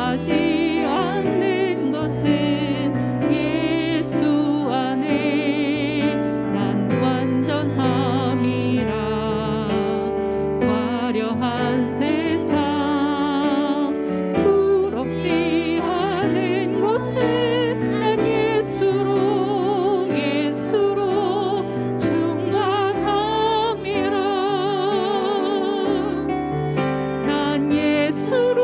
부족하지 않는 것은 예수 안에 난 완전함이라. 화려한 세상 부럽지 않은 곳은 난 예수로 충만함이라. 난 예수로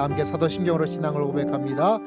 함께 사도신경으로 신앙을 고백합니다.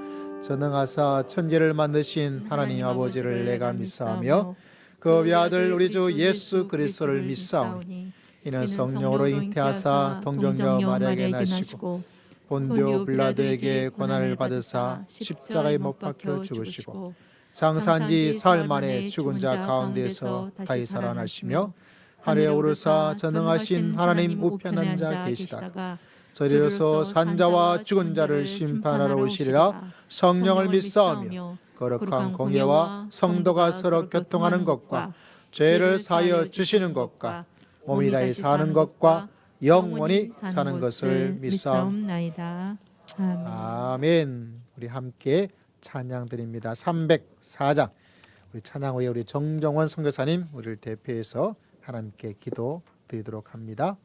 전능하사 천지를 만드신 하나님 아버지를 내가 믿사오며 그 외아들 우리 주 예수 그리스도를 믿사오니 이는 성령으로 잉태하사 동정녀 마리아에게 나시고 본디오 빌라도에게 고난을 받으사 십자가에 못 박혀 죽으시고 장사한지 사흘 만에 죽은 자 가운데서 다시 살아나시며 하늘에 오르사 전능하신 하나님 우편한 자 계시다가 저리로서 산자와 죽은 자를 심판하러 오시리라. 성령을 믿사오며 거룩한 공예와 성도가 서로 교통하는 것과 죄를 사하여 주시는 것과 몸이 다시 사는 것과 영원히 사는 것을 믿사옵나이다. 아멘. 우리 함께 찬양 드립니다. 304장 우리 찬양 후에 우리 정정원 선교사님 우리를 대표해서 하나님께 기도 드리도록 합니다.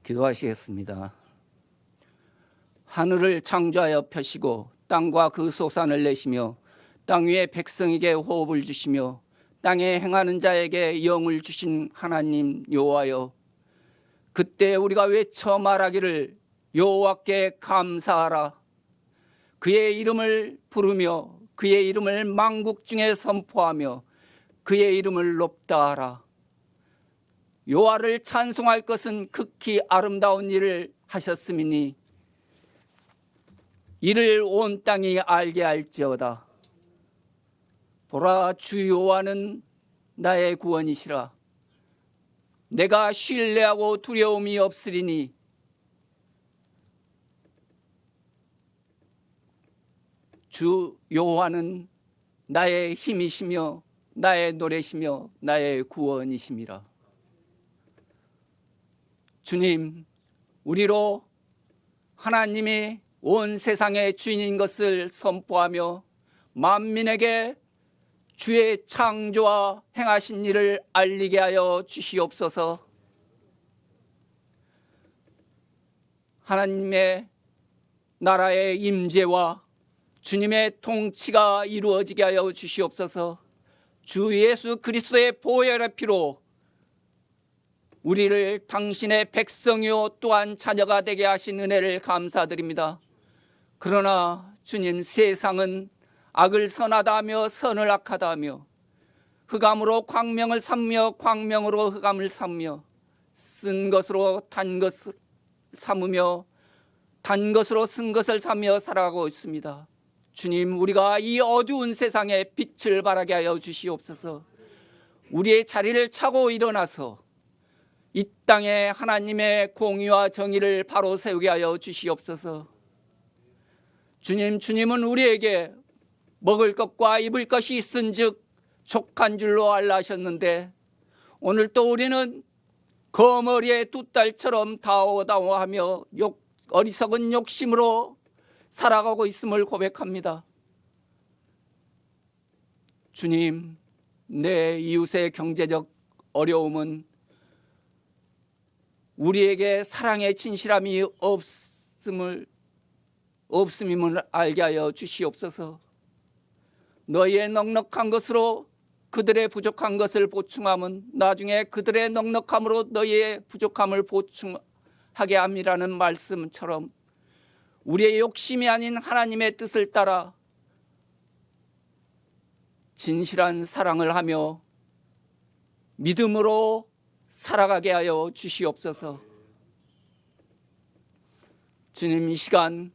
기도하시겠습니다. 하늘을 창조하여 펴시고 땅과 그 소산을 내시며 땅 위에 백성에게 호흡을 주시며 땅에 행하는 자에게 영을 주신 하나님 여호와여, 그때 우리가 외쳐 말하기를 여호와께 감사하라. 그의 이름을 부르며 그의 이름을 만국 중에 선포하며 그의 이름을 높다 하라. 여호와를 찬송할 것은 극히 아름다운 일을 하셨음이니 이를 온 땅이 알게 할지어다. 보라, 주 여호와는 나의 구원이시라. 내가 신뢰하고 두려움이 없으리니 주 여호와는 나의 힘이시며 나의 노래시며 나의 구원이심이라. 주님, 우리로 하나님이 온 세상의 주인인 것을 선포하며 만민에게 주의 창조와 행하신 일을 알리게 하여 주시옵소서. 하나님의 나라의 임재와 주님의 통치가 이루어지게 하여 주시옵소서. 주 예수 그리스도의 보혈의 피로 우리를 당신의 백성이요 또한 자녀가 되게 하신 은혜를 감사드립니다. 그러나 주님, 세상은 악을 선하다 하며 선을 악하다 하며 흑암으로 광명을 삼며 광명으로 흑암을 삼며 쓴 것으로 단 것을 삼으며 단 것으로 쓴 것을 삼며 살아가고 있습니다. 주님, 우리가 이 어두운 세상에 빛을 발하게 하여 주시옵소서. 우리의 자리를 차고 일어나서 이 땅에 하나님의 공의와 정의를 바로 세우게 하여 주시옵소서. 주님, 주님은 우리에게 먹을 것과 입을 것이 있은즉 족한 줄로 알라 하셨는데 오늘 또 우리는 거머리의 두 딸처럼 다오다오하며 어리석은 욕심으로 살아가고 있음을 고백합니다. 주님, 내 이웃의 경제적 어려움은 우리에게 사랑의 진실함이 없음임을 알게 하여 주시옵소서. 너희의 넉넉한 것으로 그들의 부족한 것을 보충함은 나중에 그들의 넉넉함으로 너희의 부족함을 보충하게 함이라는 말씀처럼 우리의 욕심이 아닌 하나님의 뜻을 따라 진실한 사랑을 하며 믿음으로 살아가게 하여 주시옵소서. 주님, 이 시간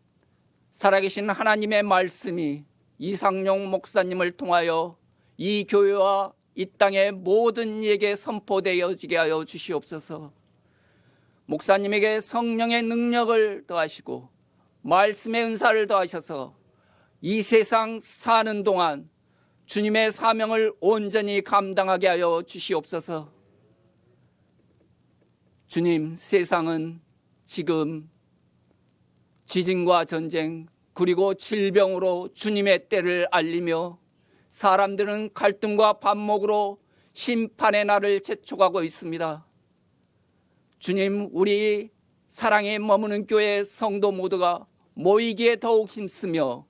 살아계신 하나님의 말씀이 이상용 목사님을 통하여 이 교회와 이 땅의 모든 이에게 선포되어지게 하여 주시옵소서. 목사님에게 성령의 능력을 더하시고 말씀의 은사를 더하셔서 이 세상 사는 동안 주님의 사명을 온전히 감당하게 하여 주시옵소서. 주님, 세상은 지금 지진과 전쟁 그리고 질병으로 주님의 때를 알리며 사람들은 갈등과 반목으로 심판의 날을 재촉하고 있습니다. 주님, 우리 사랑에 머무는 교회 성도 모두가 모이기에 더욱 힘쓰며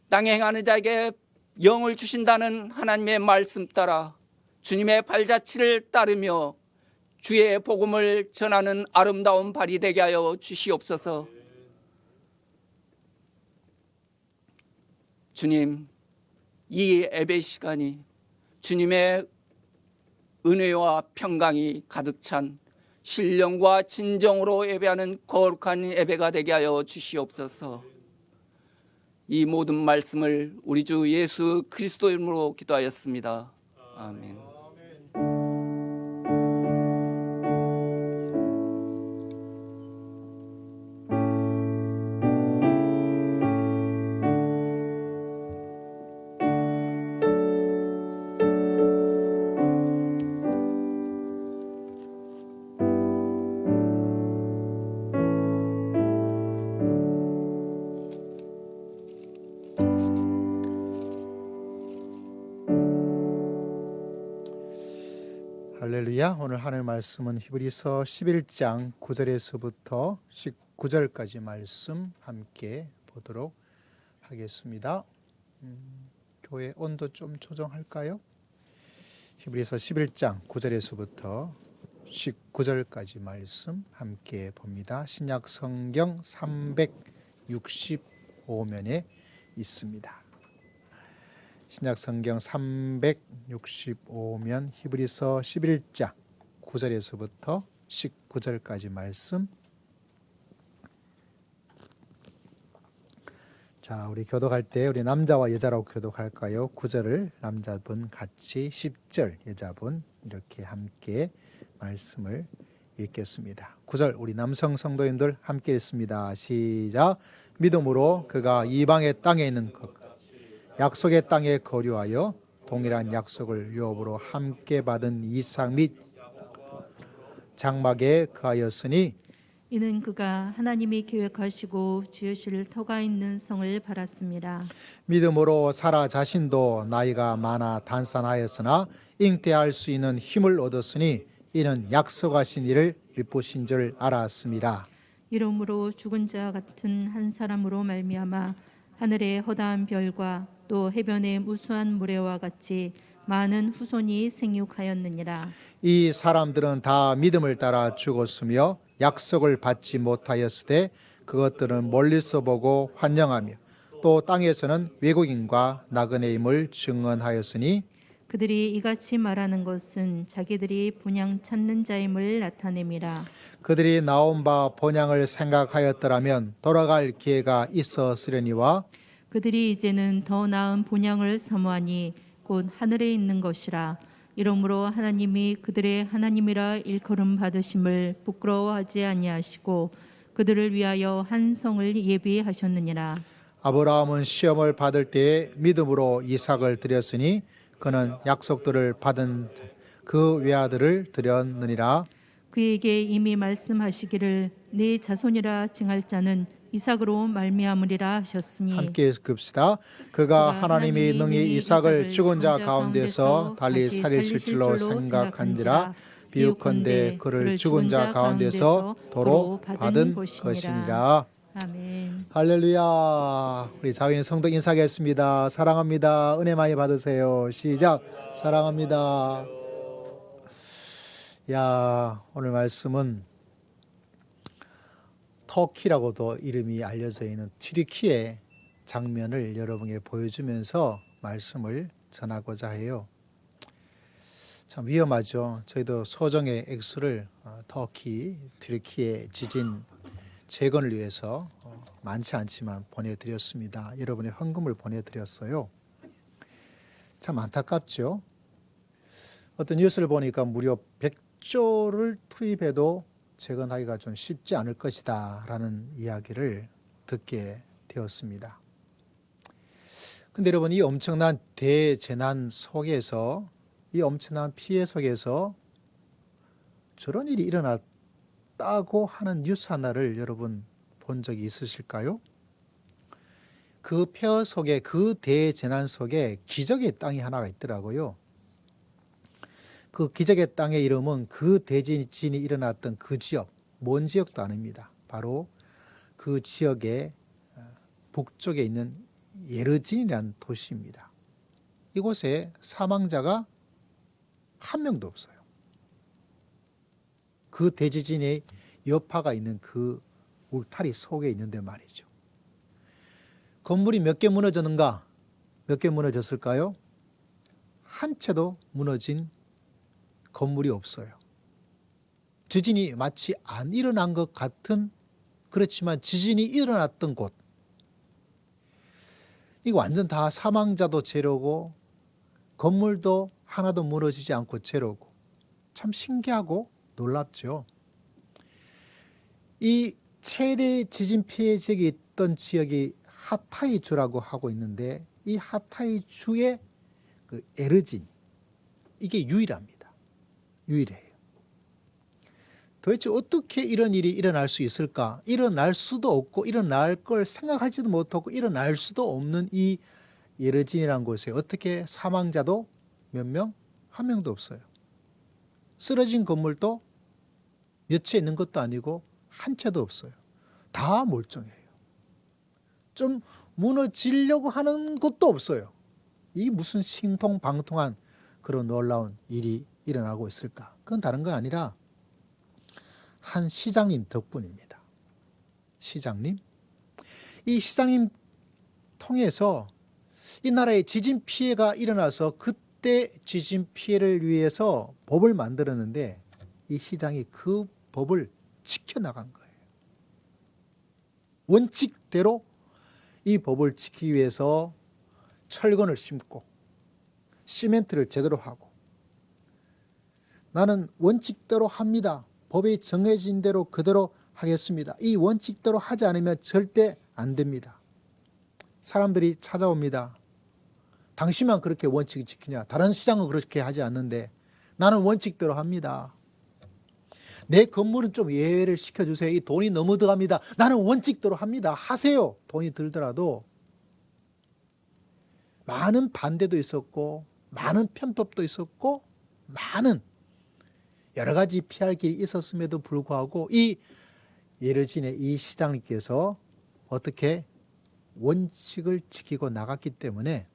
땅에 행하는 자에게 영을 주신다는 하나님의 말씀 따라 주님의 발자취를 따르며 주의 복음을 전하는 아름다운 발이 되게 하여 주시옵소서. 주님, 이 예배 시간이 주님의 은혜와 평강이 가득 찬 신령과 진정으로 예배하는 거룩한 예배가 되게 하여 주시옵소서. 이 모든 말씀을 우리 주 예수 그리스도 이름으로 기도하였습니다. 아멘. 할렐루야. 오늘 하늘 말씀은 히브리서 11장 9절에서부터 19절까지 말씀 함께 보도록 하겠습니다. 교회 온도 좀 조정할까요? 히브리서 11장 9절에서부터 19절까지 말씀 함께 봅니다. 신약 성경 365면에 있습니다. 신약 성경 365면 히브리서 11장 9절에서부터 19절까지 말씀. 자, 우리 교독할 때 우리 남자와 여자라고 교독할까요? 9절을 남자분 같이 10절 여자분 이렇게 함께 말씀을 읽겠습니다. 9절 우리 남성 성도님들 함께 읽습니다. 시작. 믿음으로 그가 이방의 땅에 있는 것 약속의 땅에 거류하여 동일한 약속을 유업으로 함께 받은 이삭 및 장막에 거하였으니 이는 그가 하나님이 계획하시고 지으실 터가 있는 성을 바랐습니다. 믿음으로 사라 자신도 나이가 많아 단산하였으나 잉태할 수 있는 힘을 얻었으니 이는 약속하신 이를 미쁘신 줄 알았습니다. 이러므로 죽은 자 같은 한 사람으로 말미암아 하늘의 허다한 별과 또 해변의 무수한 모래와 같이 많은 후손이 생육하였느니라. 이 사람들은 다 믿음을 따라 죽었으며 약속을 받지 못하였으되 그것들은 멀리서 보고 환영하며 또 땅에서는 외국인과 나그네임을 증언하였으니 그들이 이같이 말하는 것은 자기들이 본향 찾는 자임을 나타냄이라. 그들이 나온 바 본향을 생각하였더라면 돌아갈 기회가 있었으려니와 그들이 이제는 더 나은 본향을 사모하니 곧 하늘에 있는 것이라. 이러므로 하나님이 그들의 하나님이라 일컬음 받으심을 부끄러워하지 아니하시고 그들을 위하여 한 성을 예비하셨느니라. 아브라함은 시험을 받을 때에 믿음으로 이삭을 드렸으니 그는 약속들을 받은 그 외아들을 드렸느니라. 그에게 이미 말씀하시기를 네 자손이라 칭할 자는 이삭으로 말미암으리라 하셨으니 함께 읽읍시다. 그가 하나님이 능히 이삭을 죽은 자 가운데서 달리 살리실 줄로 생각한지라 비유컨대 그를 죽은 자 가운데서 도로 받은 것이니라. 아멘. 할렐루야. 우리 자유인 성도 인사하겠습니다. 사랑합니다. 은혜 많이 받으세요. 시작. 사랑합니다. 야, 오늘 말씀은 터키라고도 이름이 알려져 있는 튀르키예 장면을 여러분에게 보여주면서 말씀을 전하고자 해요. 참 위험하죠. 저희도 소정의 액수를 터키, 튀르키예 지진 재건을 위해서 많지 않지만 보내드렸습니다. 여러분의 헌금을 보내드렸어요. 참 안타깝죠. 어떤 뉴스를 보니까 무려 100조를 투입해도 재건하기가 좀 쉽지 않을 것이다 라는 이야기를 듣게 되었습니다. 근데 여러분, 이 엄청난 대재난 속에서, 이 엄청난 피해 속에서 저런 일이 일어났다고 하는 뉴스 하나를 여러분 본 적이 있으실까요? 그 폐허 속에, 그 대재난 속에 기적의 땅이 하나가 있더라고요. 그 기적의 땅의 이름은 그 대지진이 일어났던 그 지역, 먼 지역도 아닙니다. 바로 그 지역의 북쪽에 있는 예르진이라는 도시입니다. 이곳에 사망자가 한 명도 없어요. 그 대지진의 여파가 있는 그 울타리 속에 있는데 말이죠. 건물이 몇 개 무너졌는가? 몇 개 무너졌을까요? 한 채도 무너진 건물이 없어요. 지진이 마치 안 일어난 것 같은, 그렇지만 지진이 일어났던 곳, 이거 완전 다 사망자도 제로고 건물도 하나도 무너지지 않고 제로고, 참 신기하고 놀랍죠. 이 최대 지진 피해 지역이 있던 지역이 하타이 주라고 하고 있는데, 이 하타이 주의 그 에르진, 이게 유일합니다. 유일해요. 도대체 어떻게 이런 일이 일어날 수 있을까? 일어날 수도 없고 일어날 걸 생각하지도 못하고 일어날 수도 없는 이 예르진이라는 곳에 어떻게 사망자도 몇 명? 한 명도 없어요. 쓰러진 건물도 몇 채 있는 것도 아니고 한 채도 없어요. 다 멀쩡해요. 좀 무너지려고 하는 것도 없어요. 이게 무슨 신통방통한 그런 놀라운 일이 일어나고 있을까? 그건 다른 거 아니라 한 시장님 덕분입니다. 시장님? 이 시장님 통해서 이 나라에 지진 피해가 일어나서 그때 지진 피해를 위해서 법을 만들었는데 이 시장이 그 법을 지켜나간 거예요. 원칙대로 이 법을 지키기 위해서 철근을 심고 시멘트를 제대로 하고, 나는 원칙대로 합니다, 법이 정해진 대로 그대로 하겠습니다. 이 원칙대로 하지 않으면 절대 안 됩니다. 사람들이 찾아옵니다. 당신만 그렇게 원칙을 지키냐? 다른 시장은 그렇게 하지 않는데 나는 원칙대로 합니다. 내 건물은 좀 예외를 시켜주세요. 이 돈이 너무 들어갑니다. 나는 원칙대로 합니다. 하세요. 돈이 들더라도. 많은 반대도 있었고 많은 편법도 있었고 많은 여러 가지 피할 길이 있었음에도 불구하고 이 예르진의 이 시장님께서 어떻게 원칙을 지키고 나갔기 때문에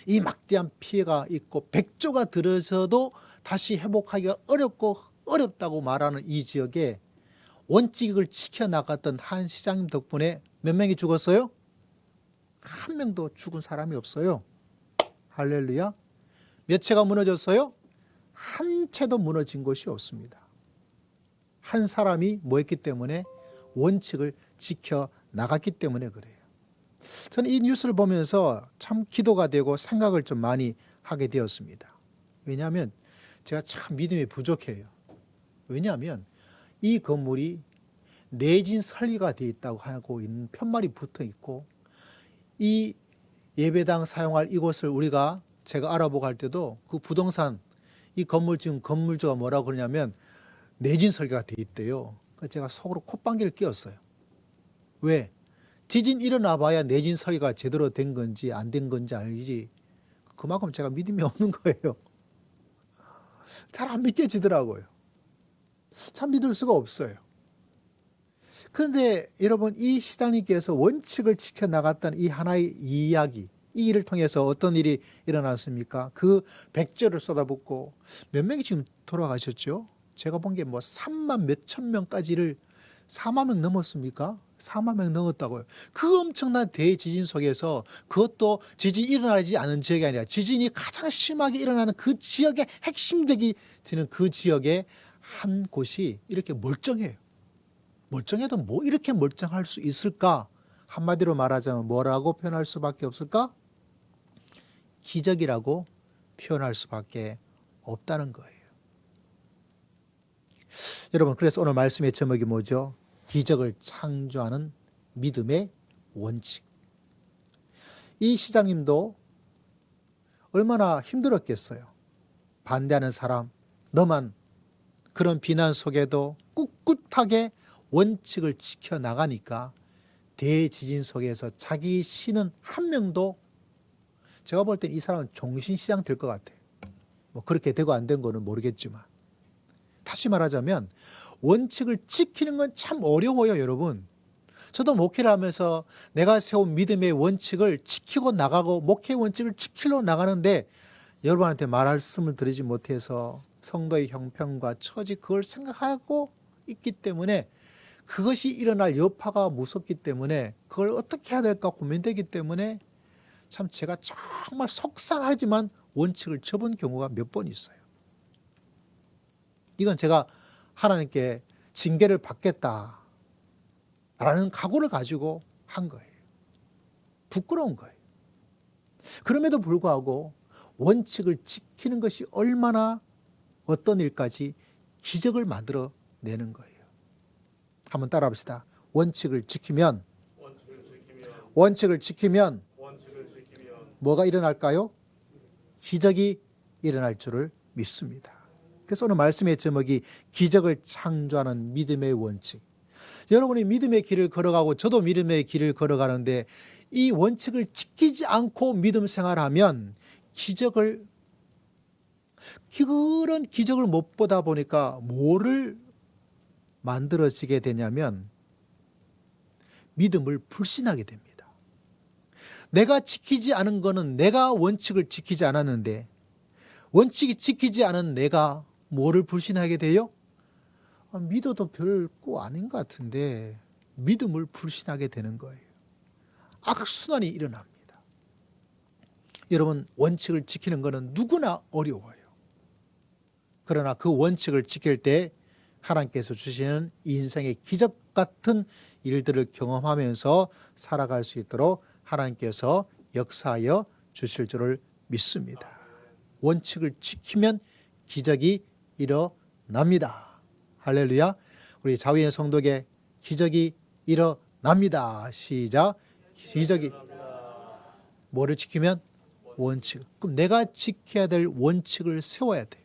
이 막대한 피해가 있고 백조가 들어서도 다시 회복하기가 어렵다고 말하는 이 지역에 원칙을 지켜나갔던 한 시장님 덕분에 몇 명이 죽었어요? 한 명도 죽은 사람이 없어요. 할렐루야. 몇 채가 무너졌어요? 한 채도 무너진 것이 없습니다. 한 사람이 뭐 했기 때문에? 원칙을 지켜나갔기 때문에 그래요. 저는 이 뉴스를 보면서 참 기도가 되고 생각을 좀 많이 하게 되었습니다. 왜냐하면 제가 참 믿음이 부족해요. 왜냐하면 이 건물이 내진 설계가 되어 있다고 하고 있는 편말이 붙어 있고 이 예배당 사용할 이곳을 제가 알아보고 할 때도 그 부동산 이 건물 지금 건물주가 뭐라고 그러냐면 내진 설계가 되어 있대요. 그래서 제가 속으로 콧방귀를 뀌었어요. 왜? 지진 일어나 봐야 내진 설계가 제대로 된 건지 안 된 건지 알지. 그만큼 제가 믿음이 없는 거예요. 잘 안 믿겨지더라고요. 참 믿을 수가 없어요. 그런데 여러분 이 시장님께서 원칙을 지켜나갔던 이 하나의 이야기 이 일을 통해서 어떤 일이 일어났습니까? 그 백조를 쏟아붓고 몇 명이 지금 돌아가셨죠? 제가 본 게 뭐 3만 몇천 명까지를 4만 명 넘었습니까? 4만 명 넘었다고요. 그 엄청난 대지진 속에서 그것도 지진이 일어나지 않은 지역이 아니라 지진이 가장 심하게 일어나는 그 지역의 핵심적이 되는 그 지역의 한 곳이 이렇게 멀쩡해요. 멀쩡해도 뭐 이렇게 멀쩡할 수 있을까? 한마디로 말하자면 뭐라고 표현할 수밖에 없을까? 기적이라고 표현할 수밖에 없다는 거예요. 여러분 그래서 오늘 말씀의 제목이 뭐죠? 기적을 창조하는 믿음의 원칙. 이 시장님도 얼마나 힘들었겠어요. 반대하는 사람, 너만 그런 비난 속에도 꿋꿋하게 원칙을 지켜나가니까 대지진 속에서 자기 신은 한 명도 제가 볼 땐 이 사람은 종신시장 될 것 같아요. 뭐 그렇게 되고 안 된 거는 모르겠지만 다시 말하자면 원칙을 지키는 건 참 어려워요, 여러분. 저도 목회를 하면서 내가 세운 믿음의 원칙을 지키고 나가고 목회 원칙을 지키러 나가는데 여러분한테 말씀을 드리지 못해서 성도의 형편과 처지 그걸 생각하고 있기 때문에 그것이 일어날 여파가 무섭기 때문에 그걸 어떻게 해야 될까 고민되기 때문에 참 제가 정말 속상하지만 원칙을 접은 경우가 몇 번 있어요. 이건 제가 하나님께 징계를 받겠다라는 각오를 가지고 한 거예요. 부끄러운 거예요. 그럼에도 불구하고 원칙을 지키는 것이 얼마나 어떤 일까지 기적을 만들어내는 거예요. 한번 따라 봅시다. 원칙을 지키면 뭐가 일어날까요? 기적이 일어날 줄을 믿습니다. 그래서 오늘 말씀의 제목이 기적을 창조하는 믿음의 원칙. 여러분이 믿음의 길을 걸어가고 저도 믿음의 길을 걸어가는데 이 원칙을 지키지 않고 믿음 생활하면 그런 기적을 못 보다 보니까 뭐를 만들어지게 되냐면 믿음을 불신하게 됩니다. 내가 지키지 않은 거는 내가 원칙을 지키지 않았는데 원칙이 지키지 않은 내가 뭐를 불신하게 돼요? 믿어도 별거 아닌 것 같은데 믿음을 불신하게 되는 거예요. 악순환이 일어납니다. 여러분 원칙을 지키는 것은 누구나 어려워요. 그러나 그 원칙을 지킬 때 하나님께서 주시는 인생의 기적 같은 일들을 경험하면서 살아갈 수 있도록 하나님께서 역사하여 주실 줄을 믿습니다. 원칙을 지키면 기적이 일어납니다. 할렐루야. 우리 자위의 성도에게 기적이 일어납니다. 시작. 기적이. 뭐를 지키면? 원칙. 그럼 내가 지켜야 될 원칙을 세워야 돼요.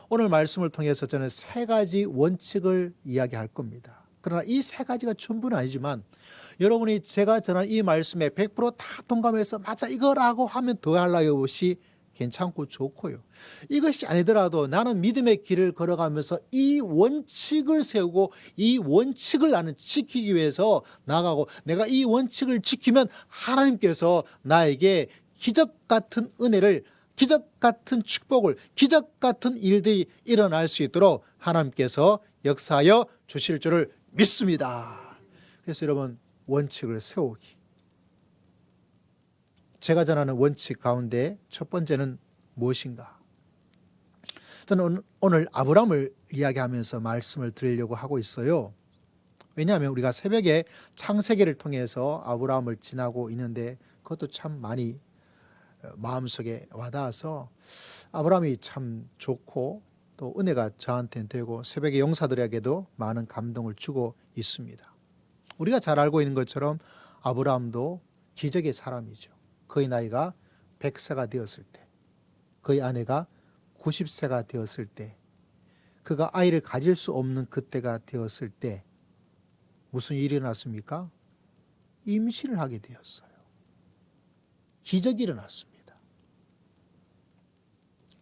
오늘 말씀을 통해서 저는 세 가지 원칙을 이야기할 겁니다. 그러나 이 세 가지가 전부는 아니지만 여러분이 제가 전한 이 말씀에 100%다 동감해서 맞아 이거라고 하면 더하려고 것이 괜찮고 좋고요. 이것이 아니더라도 나는 믿음의 길을 걸어가면서 이 원칙을 세우고 이 원칙을 나는 지키기 위해서 나가고 내가 이 원칙을 지키면 하나님께서 나에게 기적 같은 은혜를, 기적 같은 축복을, 기적 같은 일들이 일어날 수 있도록 하나님께서 역사하여 주실 줄을 믿습니다. 그래서 여러분 원칙을 세우기. 제가 전하는 원칙 가운데 첫 번째는 무엇인가? 저는 오늘 아브라함을 이야기하면서 말씀을 드리려고 하고 있어요. 왜냐하면 우리가 새벽에 창세기를 통해서 아브라함을 지나고 있는데 그것도 참 많이 마음속에 와닿아서 아브라함이 참 좋고 또 은혜가 저한테는 되고 새벽의 용사들에게도 많은 감동을 주고 있습니다. 우리가 잘 알고 있는 것처럼 아브라함도 기적의 사람이죠. 그의 나이가 100세가 되었을 때, 그의 아내가 90세가 되었을 때, 그가 아이를 가질 수 없는 그때가 되었을 때 무슨 일이 일어났습니까? 임신을 하게 되었어요. 기적이 일어났습니다.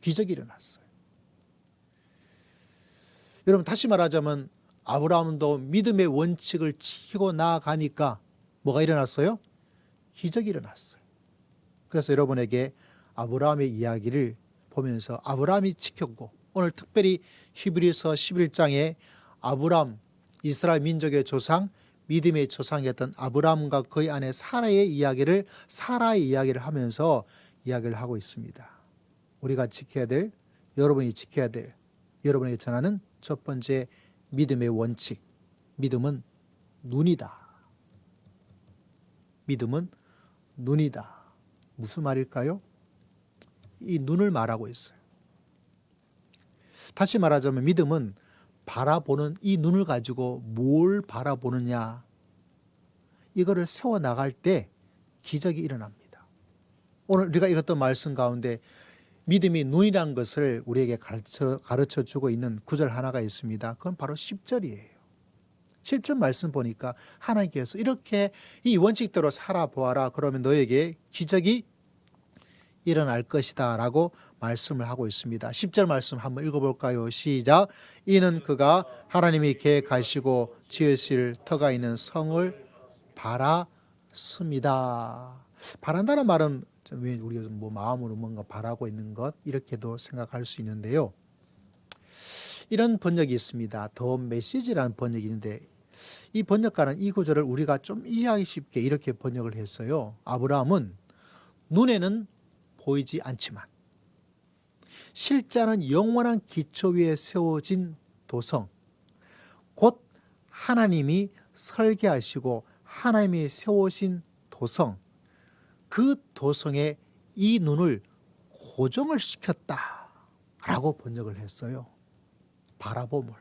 기적이 일어났어요. 여러분 다시 말하자면 아브라함도 믿음의 원칙을 지키고 나아가니까 뭐가 일어났어요? 기적이 일어났어요. 그래서 여러분에게 아브라함의 이야기를 보면서 아브라함이 지켰고 오늘 특별히 히브리서 11장에 아브라함, 이스라엘 민족의 조상, 믿음의 조상이었던 아브라함과 그의 아내 사라의 이야기를 하면서 이야기를 하고 있습니다. 우리가 지켜야 될, 여러분이 지켜야 될, 여러분에게 전하는 첫 번째 믿음의 원칙. 믿음은 눈이다. 믿음은 눈이다. 무슨 말일까요? 이 눈을 말하고 있어요. 다시 말하자면 믿음은 바라보는 이 눈을 가지고 뭘 바라보느냐, 이거를 세워나갈 때 기적이 일어납니다. 오늘 우리가 읽었던 말씀 가운데 믿음이 눈이란 것을 우리에게 가르쳐 주고 있는 구절 하나가 있습니다. 그건 바로 10절이에요. 10절 말씀 보니까 하나님께서 이렇게 이 원칙대로 살아보아라. 그러면 너에게 기적이 일어날 것이다 라고 말씀을 하고 있습니다. 10절 말씀 한번 읽어볼까요? 시작. 이는 그가 하나님이 계획하시고 지으실 터가 있는 성을 바랐습니다. 바란다는 말은 우리가 뭐 마음으로 뭔가 바라고 있는 것 이렇게도 생각할 수 있는데요. 이런 번역이 있습니다. 더 메시지라는 번역이 있는데 이 번역가는 이 구절을 우리가 좀 이해하기 쉽게 이렇게 번역을 했어요. 아브라함은 눈에는 보이지 않지만 실제는 영원한 기초 위에 세워진 도성, 곧 하나님이 설계하시고 하나님이 세우신 도성, 그 도성에 이 눈을 고정을 시켰다라고 번역을 했어요. 바라봄을.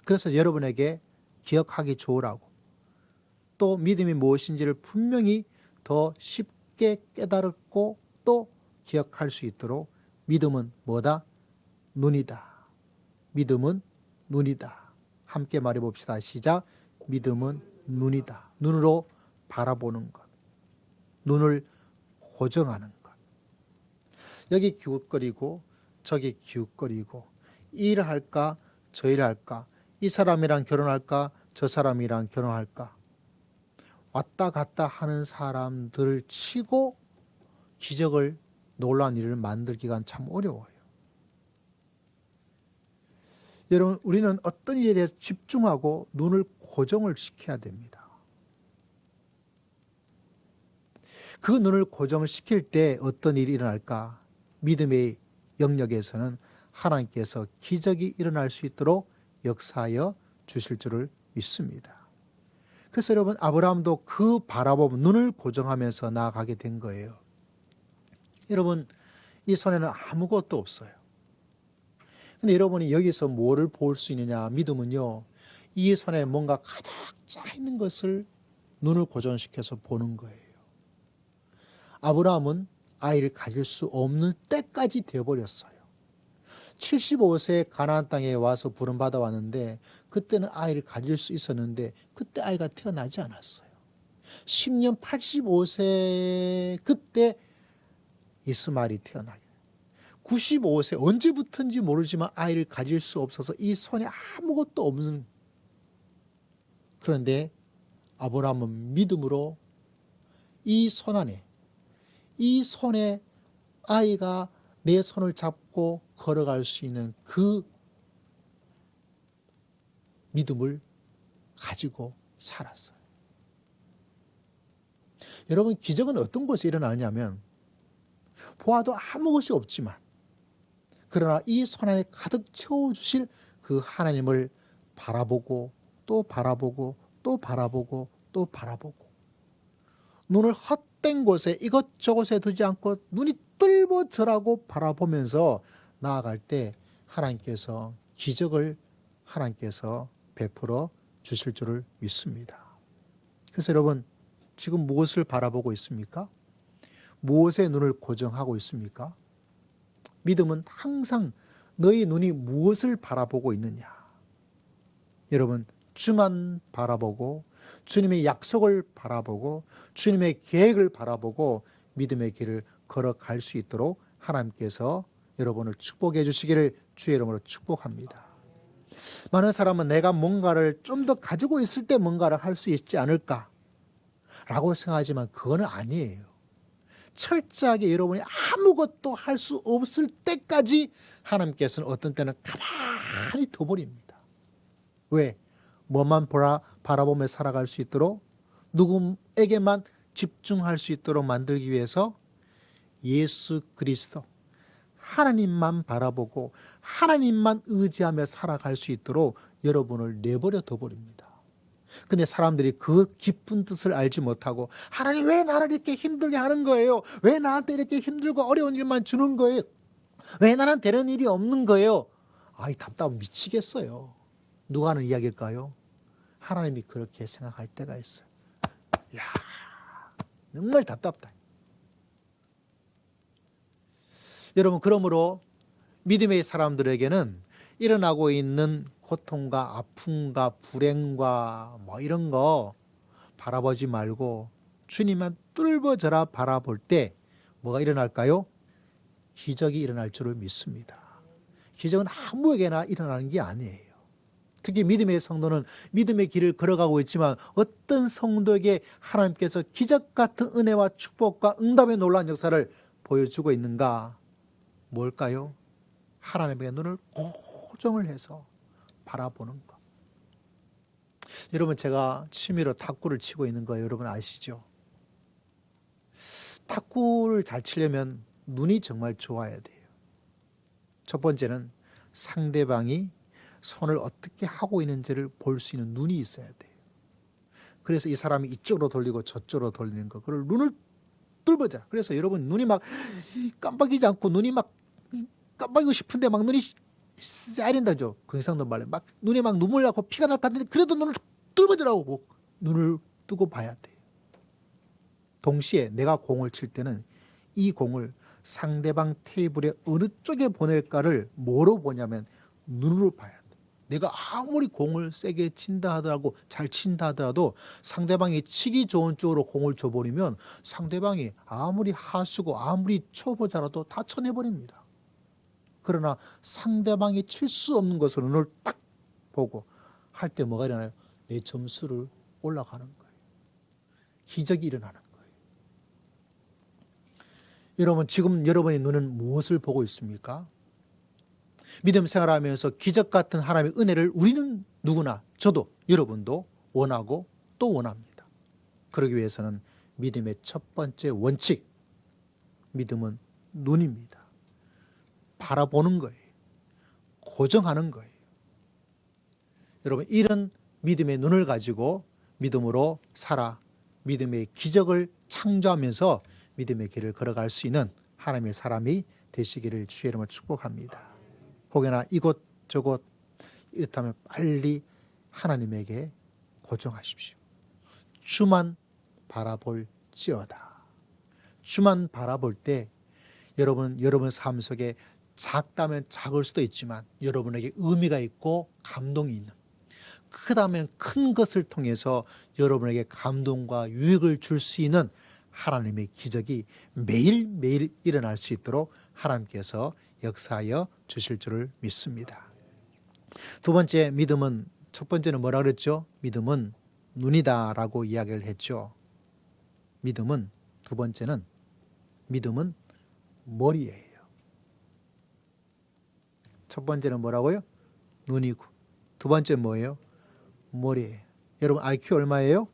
그래서 여러분에게 기억하기 좋으라고, 또 믿음이 무엇인지를 분명히 더 쉽게 깨달았고 또 기억할 수 있도록 믿음은 뭐다? 눈이다. 믿음은 눈이다. 함께 말해봅시다. 시작. 믿음은 눈이다. 눈으로 바라보는 것. 눈을 고정하는 것. 여기 기웃거리고 저기 기웃거리고 이 일을 할까 저 일을 할까, 이 사람이랑 결혼할까 저 사람이랑 결혼할까, 왔다 갔다 하는 사람들을 치고 기적을, 놀라운 일을 만들기가 참 어려워요. 여러분 우리는 어떤 일에 대해서 집중하고 눈을 고정을 시켜야 됩니다. 그 눈을 고정을 시킬 때 어떤 일이 일어날까? 믿음의 영역에서는 하나님께서 기적이 일어날 수 있도록 역사하여 주실 줄을 믿습니다. 그래서 여러분 아브라함도 그 바라보면 눈을 고정하면서 나아가게 된 거예요. 여러분 이 손에는 아무것도 없어요. 근데 여러분이 여기서 뭐를 볼 수 있느냐? 믿음은요, 이 손에 뭔가 가득 차 있는 것을 눈을 고정시켜서 보는 거예요. 아브라함은 아이를 가질 수 없는 때까지 되어버렸어요. 75세에 가나안 땅에 와서 부름받아 왔는데 그때는 아이를 가질 수 있었는데 그때 아이가 태어나지 않았어요. 10년 85세 그때 이스마엘이 태어나게. 95세 언제부터인지 모르지만 아이를 가질 수 없어서 이 손에 아무것도 없는, 그런데 아브라함은 믿음으로 이 손 안에, 이 손에 아이가 내 손을 잡고 걸어갈 수 있는 그 믿음을 가지고 살았어요. 여러분, 기적은 어떤 곳에 일어나냐면 보아도 아무 것이 없지만 그러나 이 손 안에 가득 채워주실 그 하나님을 바라보고 또 바라보고 또 바라보고 또 바라보고, 눈을 헛된 곳에 이것저것에 두지 않고 눈이 뜰버져라고 바라보면서 나아갈 때 하나님께서 기적을 하나님께서 베풀어 주실 줄을 믿습니다. 그래서 여러분, 지금 무엇을 바라보고 있습니까? 무엇에 눈을 고정하고 있습니까? 믿음은 항상 너희 눈이 무엇을 바라보고 있느냐. 여러분, 주만 바라보고 주님의 약속을 바라보고 주님의 계획을 바라보고 믿음의 길을 걸어갈 수 있도록 하나님께서 여러분을 축복해 주시기를 주의 이름으로 축복합니다. 많은 사람은 내가 뭔가를 좀 더 가지고 있을 때 뭔가를 할 수 있지 않을까 라고 생각하지만 그거는 아니에요. 철저하게 여러분이 아무것도 할 수 없을 때까지 하나님께서는 어떤 때는 가만히 둬버립니다. 왜? 뭐만 바라보며 살아갈 수 있도록, 누구에게만 집중할 수 있도록 만들기 위해서 예수 그리스도 하나님만 바라보고 하나님만 의지하며 살아갈 수 있도록 여러분을 내버려 둬버립니다. 근데 사람들이 그 깊은 뜻을 알지 못하고 하나님 왜 나를 이렇게 힘들게 하는 거예요? 왜 나한테 이렇게 힘들고 어려운 일만 주는 거예요? 왜 나는 되는 일이 없는 거예요? 아이, 답답 미치겠어요. 누가 하는 이야기일까요? 하나님이 그렇게 생각할 때가 있어요. 이야, 정말 답답다. 여러분, 그러므로 믿음의 사람들에게는 일어나고 있는 고통과 아픔과 불행과 뭐 이런 거 바라보지 말고 주님만 뚫어져라 바라볼 때 뭐가 일어날까요? 기적이 일어날 줄을 믿습니다. 기적은 아무에게나 일어나는 게 아니에요. 특히 믿음의 성도는 믿음의 길을 걸어가고 있지만 어떤 성도에게 하나님께서 기적 같은 은혜와 축복과 응답의 놀라운 역사를 보여주고 있는가? 뭘까요? 하나님의 눈을 고정을 해서 바라보는 것. 여러분, 제가 취미로 탁구를 치고 있는 거 여러분 아시죠? 탁구를 잘 치려면 눈이 정말 좋아야 돼요. 첫 번째는 상대방이 손을 어떻게 하고 있는지를 볼 수 있는 눈이 있어야 돼요. 그래서 이 사람이 이쪽으로 돌리고 저쪽으로 돌리는 거, 그걸 눈을 뚫어자. 그래서 여러분, 눈이 막 깜빡이지 않고 눈이 막 깜빡이고 싶은데 막 눈이 쌓인다죠. 그 이상도 말해. 막 눈에 막 눈물 나고 피가 날 것 같은데 그래도 눈을 뚫어보자라고 눈을 뜨고 봐야 돼요. 동시에 내가 공을 칠 때는 이 공을 상대방 테이블에 어느 쪽에 보낼까를 뭐로 보냐면 눈으로 봐야 돼. 내가 아무리 공을 세게 친다 하더라도 잘 친다 하더라도 상대방이 치기 좋은 쪽으로 공을 줘버리면 상대방이 아무리 하수고 아무리 초보자라도 다 쳐내버립니다. 그러나 상대방이 칠 수 없는 것으로 눈을 딱 보고 할 때 뭐가 일어나요? 내 점수를 올라가는 거예요. 기적이 일어나는 거예요. 여러분, 지금 여러분의 눈은 무엇을 보고 있습니까? 믿음 생활하면서 기적 같은 하나님의 은혜를 우리는 누구나, 저도 여러분도 원하고 또 원합니다. 그러기 위해서는 믿음의 첫 번째 원칙, 믿음은 눈입니다. 바라보는 거예요. 고정하는 거예요. 여러분, 이런 믿음의 눈을 가지고 믿음으로 살아 믿음의 기적을 창조하면서 믿음의 길을 걸어갈 수 있는 하나님의 사람이 되시기를 주의 이름으로 축복합니다. 혹여나 이곳저곳 이렇다면 빨리 하나님에게 고정하십시오. 주만 바라볼지어다. 주만 바라볼 때 여러분 삶 속에 작다면 작을 수도 있지만 여러분에게 의미가 있고 감동이 있는, 크다면 큰 것을 통해서 여러분에게 감동과 유익을 줄 수 있는 하나님의 기적이 매일매일 일어날 수 있도록 하나님께서 역사하여 주실 줄을 믿습니다. 두 번째, 믿음은, 첫 번째는 뭐라 그랬죠? 믿음은 눈이다라고 이야기를 했죠. 믿음은, 두 번째는 믿음은 머리예요. 첫 번째는 뭐라고요? 눈이고, 두 번째 뭐예요? 머리예요. 여러분 IQ 얼마예요?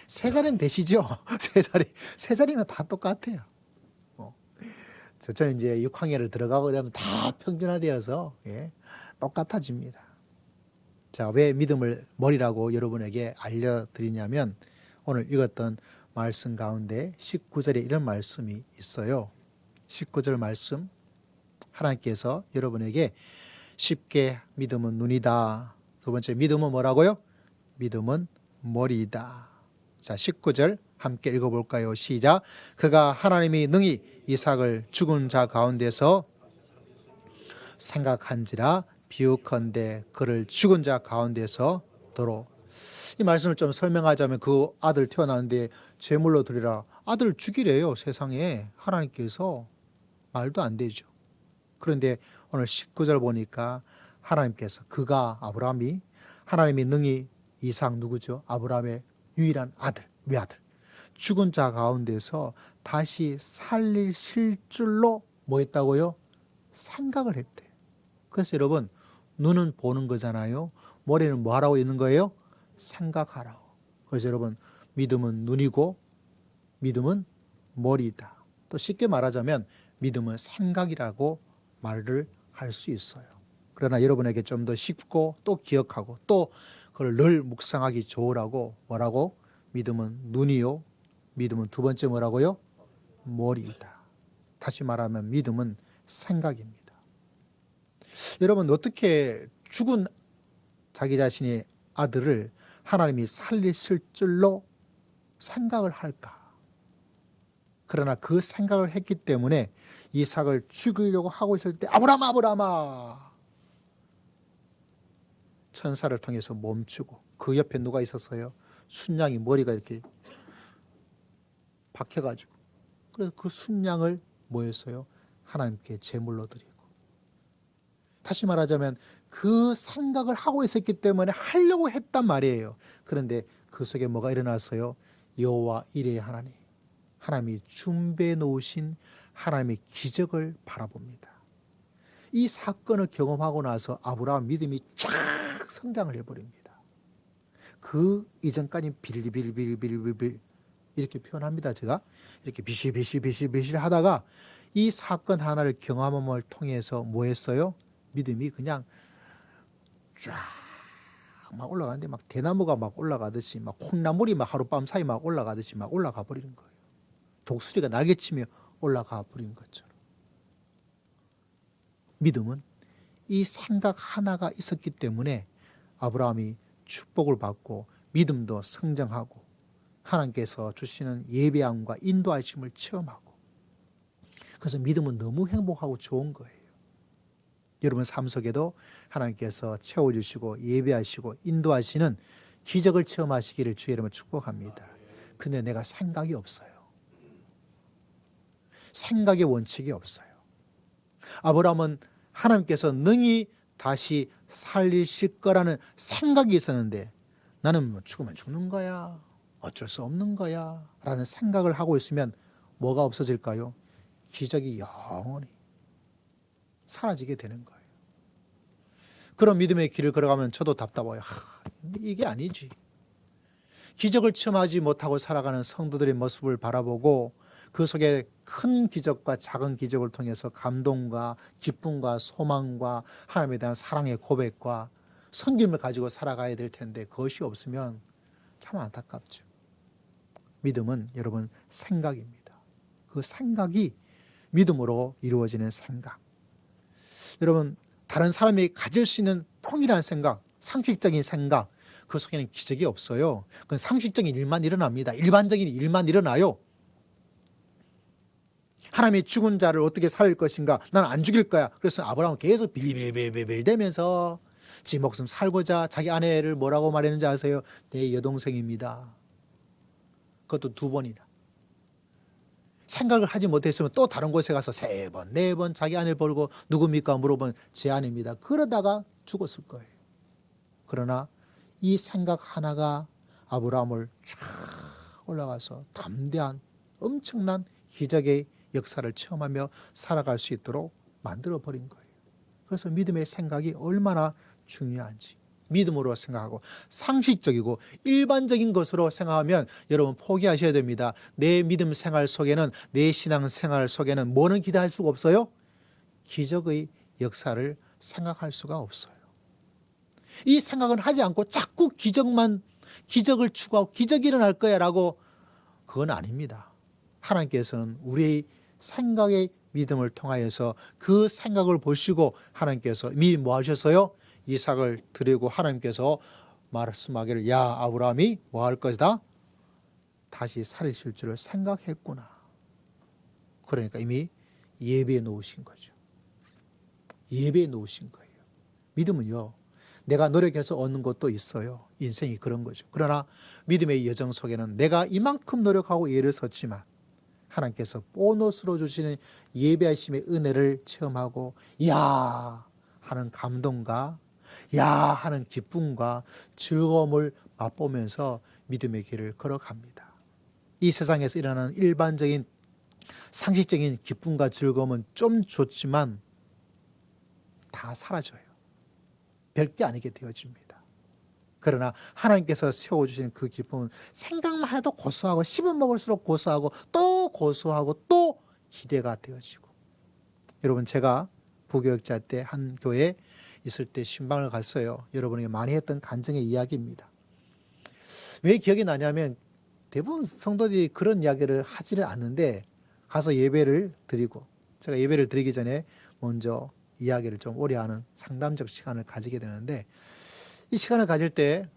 3살은 되시죠? 3살이면 다 똑같아요. 저는 이제 6학년을 들어가고 그러면 다 평준화되어서 똑같아집니다. 자, 왜 믿음을 머리라고 여러분에게 알려드리냐면 오늘 읽었던 말씀 가운데 19절에 이런 말씀이 있어요. 19절 말씀, 하나님께서 여러분에게 쉽게 믿음은 눈이다. 두 번째, 믿음은 뭐라고요? 믿음은 머리이다. 자, 19절 함께 읽어볼까요? 시작. 그가 하나님이 능히 이삭을 죽은 자 가운데서 생각한지라 비유컨대 그를 죽은 자 가운데서 도로. 이 말씀을 좀 설명하자면 그 아들 태어났는데 제물로 드리라. 아들 죽이래요. 세상에 하나님께서. 말도 안 되죠. 그런데 오늘 19절 보니까 하나님께서, 그가, 아브라함이, 하나님이 능히 이삭 누구죠? 아브라함의 유일한 아들, 외아들, 죽은 자 가운데서 다시 살리실 줄로 뭐 했다고요? 생각을 했대요. 그래서 여러분, 눈은 보는 거잖아요. 머리는 뭐 하라고 있는 거예요? 생각하라고. 그래서 여러분, 믿음은 눈이고 믿음은 머리이다. 또 쉽게 말하자면 믿음은 생각이라고 말을 할 수 있어요. 그러나 여러분에게 좀 더 쉽고 또 기억하고 또 그걸 늘 묵상하기 좋으라고 뭐라고? 믿음은 눈이요. 믿음은 두 번째 뭐라고요? 머리이다. 다시 말하면 믿음은 생각입니다. 여러분, 어떻게 죽은 자기 자신의 아들을 하나님이 살리실 줄로 생각을 할까? 그러나 그 생각을 했기 때문에 이삭을 죽이려고 하고 있을 때 아브라함아, 아브라함아, 천사를 통해서 멈추고, 그 옆에 누가 있었어요? 순양이 머리가 이렇게 박혀가지고, 그래서 그 순양을 뭐 했어요? 하나님께 제물로 드리고. 다시 말하자면 그 생각을 하고 있었기 때문에 하려고 했단 말이에요. 그런데 그 속에 뭐가 일어났어요? 여호와 이레의 하나님, 하나님이 준비해 놓으신 하나님의 기적을 바라봅니다. 이 사건을 경험하고 나서 아브라함 믿음이 쫙 성장을 해버립니다. 그 이전까지 빌빌빌빌빌빌 이렇게 표현합니다. 제가 이렇게 비실비실 하다가 이 사건 하나를 경험함을 통해서 뭐 했어요? 믿음이 그냥 쫙 막 올라가는데 막 대나무가 막 올라가듯이, 막 콩나물이 막 하룻밤 사이 막 올라가듯이 막 올라가 버리는 거예요. 독수리가 날개치며 올라가 버린 것처럼. 믿음은 이 생각 하나가 있었기 때문에 아브라함이 축복을 받고 믿음도 성장하고 하나님께서 주시는 예배함과 인도하심을 체험하고, 그래서 믿음은 너무 행복하고 좋은 거예요. 여러분 삶 속에도 하나님께서 채워주시고 예배하시고 인도하시는 기적을 체험하시기를 주의 이름으로 축복합니다. 근데 내가 생각이 없어요. 생각의 원칙이 없어요. 아브라함은 하나님께서 능히 다시 살리실 거라는 생각이 있었는데 나는 뭐 죽으면 죽는 거야, 어쩔 수 없는 거야 라는 생각을 하고 있으면 뭐가 없어질까요? 기적이 영원히 사라지게 되는 거예요. 그런 믿음의 길을 걸어가면 저도 답답해요. 이게 아니지. 기적을 체험하지 못하고 살아가는 성도들의 모습을 바라보고 그 속에 큰 기적과 작은 기적을 통해서 감동과 기쁨과 소망과 하나님에 대한 사랑의 고백과 섬김을 가지고 살아가야 될 텐데 그것이 없으면 참 안타깝죠. 믿음은 여러분 생각입니다. 그 생각이 믿음으로 이루어지는 생각. 여러분, 다른 사람이 가질 수 있는 통일한 생각, 상식적인 생각, 그 속에는 기적이 없어요. 그건 상식적인 일만 일어납니다. 일반적인 일만 일어나요. 하나님이 죽은 자를 어떻게 살릴 것인가? 난 안 죽일 거야. 그래서 아브라함은 계속 빌빌빌빌대면서 지 목숨 살고자 자기 아내를 뭐라고 말했는지 아세요? 내 여동생입니다. 그것도 2번이나. 생각을 하지 못했으면 또 다른 곳에 가서 3번, 4번 자기 아내를 버리고 누굽니까? 물어보면 제 아내입니다. 그러다가 죽었을 거예요. 그러나 이 생각 하나가 아브라함을 쫙 올라가서 담대한 엄청난 기적의 역사를 체험하며 살아갈 수 있도록 만들어버린 거예요. 그래서 믿음의 생각이 얼마나 중요한지 믿음으로 생각하고 상식적이고 일반적인 것으로 생각하면 여러분 포기하셔야 됩니다. 내 믿음 생활 속에는, 내 신앙 생활 속에는 뭐는 기대할 수가 없어요? 기적의 역사를 생각할 수가 없어요. 이 생각은 하지 않고 자꾸 기적을 추구하고 기적이 일어날 거야 라고, 그건 아닙니다. 하나님께서는 우리의 생각의 믿음을 통하여서 그 생각을 보시고 하나님께서 미리 뭐 하셨어요? 이삭을 드리고 하나님께서 말씀하기를 야 아브라함이 뭐 할 것이다? 다시 살리실 줄을 생각했구나. 그러니까 이미 예배해 놓으신 거죠. 예배해 놓으신 거예요. 믿음은요, 내가 노력해서 얻는 것도 있어요. 인생이 그런 거죠. 그러나 믿음의 여정 속에는 내가 이만큼 노력하고 예를 섰지만 하나님께서 보너스로 주시는 예배하심의 은혜를 체험하고 야 하는 감동과 야 하는 기쁨과 즐거움을 맛보면서 믿음의 길을 걸어갑니다. 이 세상에서 일어나는 일반적인 상식적인 기쁨과 즐거움은 좀 좋지만 다 사라져요. 별게 아니게 되어집니다. 그러나 하나님께서 세워주신 그 기쁨은 생각만 해도 고소하고 씹어 먹을수록 고소하고 또 고소하고 또 기대가 되어지고. 여러분, 제가 부교육자 때 한 교회에 있을 때 신방을 갔어요. 여러분에게 많이 했던 간증의 이야기입니다. 왜 기억이 나냐면 대부분 성도들이 그런 이야기를 하지를 않는데 가서 예배를 드리고, 제가 예배를 드리기 전에 먼저 이야기를 좀 오래 하는 상담적 시간을 가지게 되는데, 이 시간을 가질 때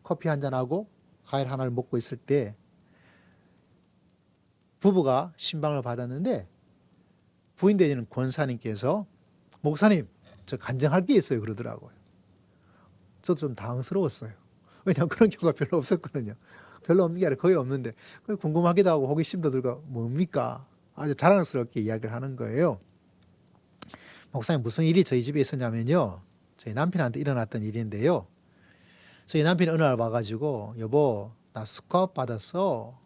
커피 한잔하고 과일 하나를 먹고 있을 때 부부가 신방을 받았는데 부인 되시는 권사님께서 목사님 저 간증할 게 있어요 그러더라고요. 저도 좀 당황스러웠어요. 왜냐하면 그런 경우가 별로 없었거든요. 별로 없는 게 아니라 거의 없는데 궁금하기도 하고 호기심도 들고 뭡니까? 아주 자랑스럽게 이야기를 하는 거예요. 목사님 무슨 일이 저희 집에 있었냐면요, 저희 남편한테 일어났던 일인데요, 저희 남편이 어느 날 와가지고 여보 나 스카웃 받았어.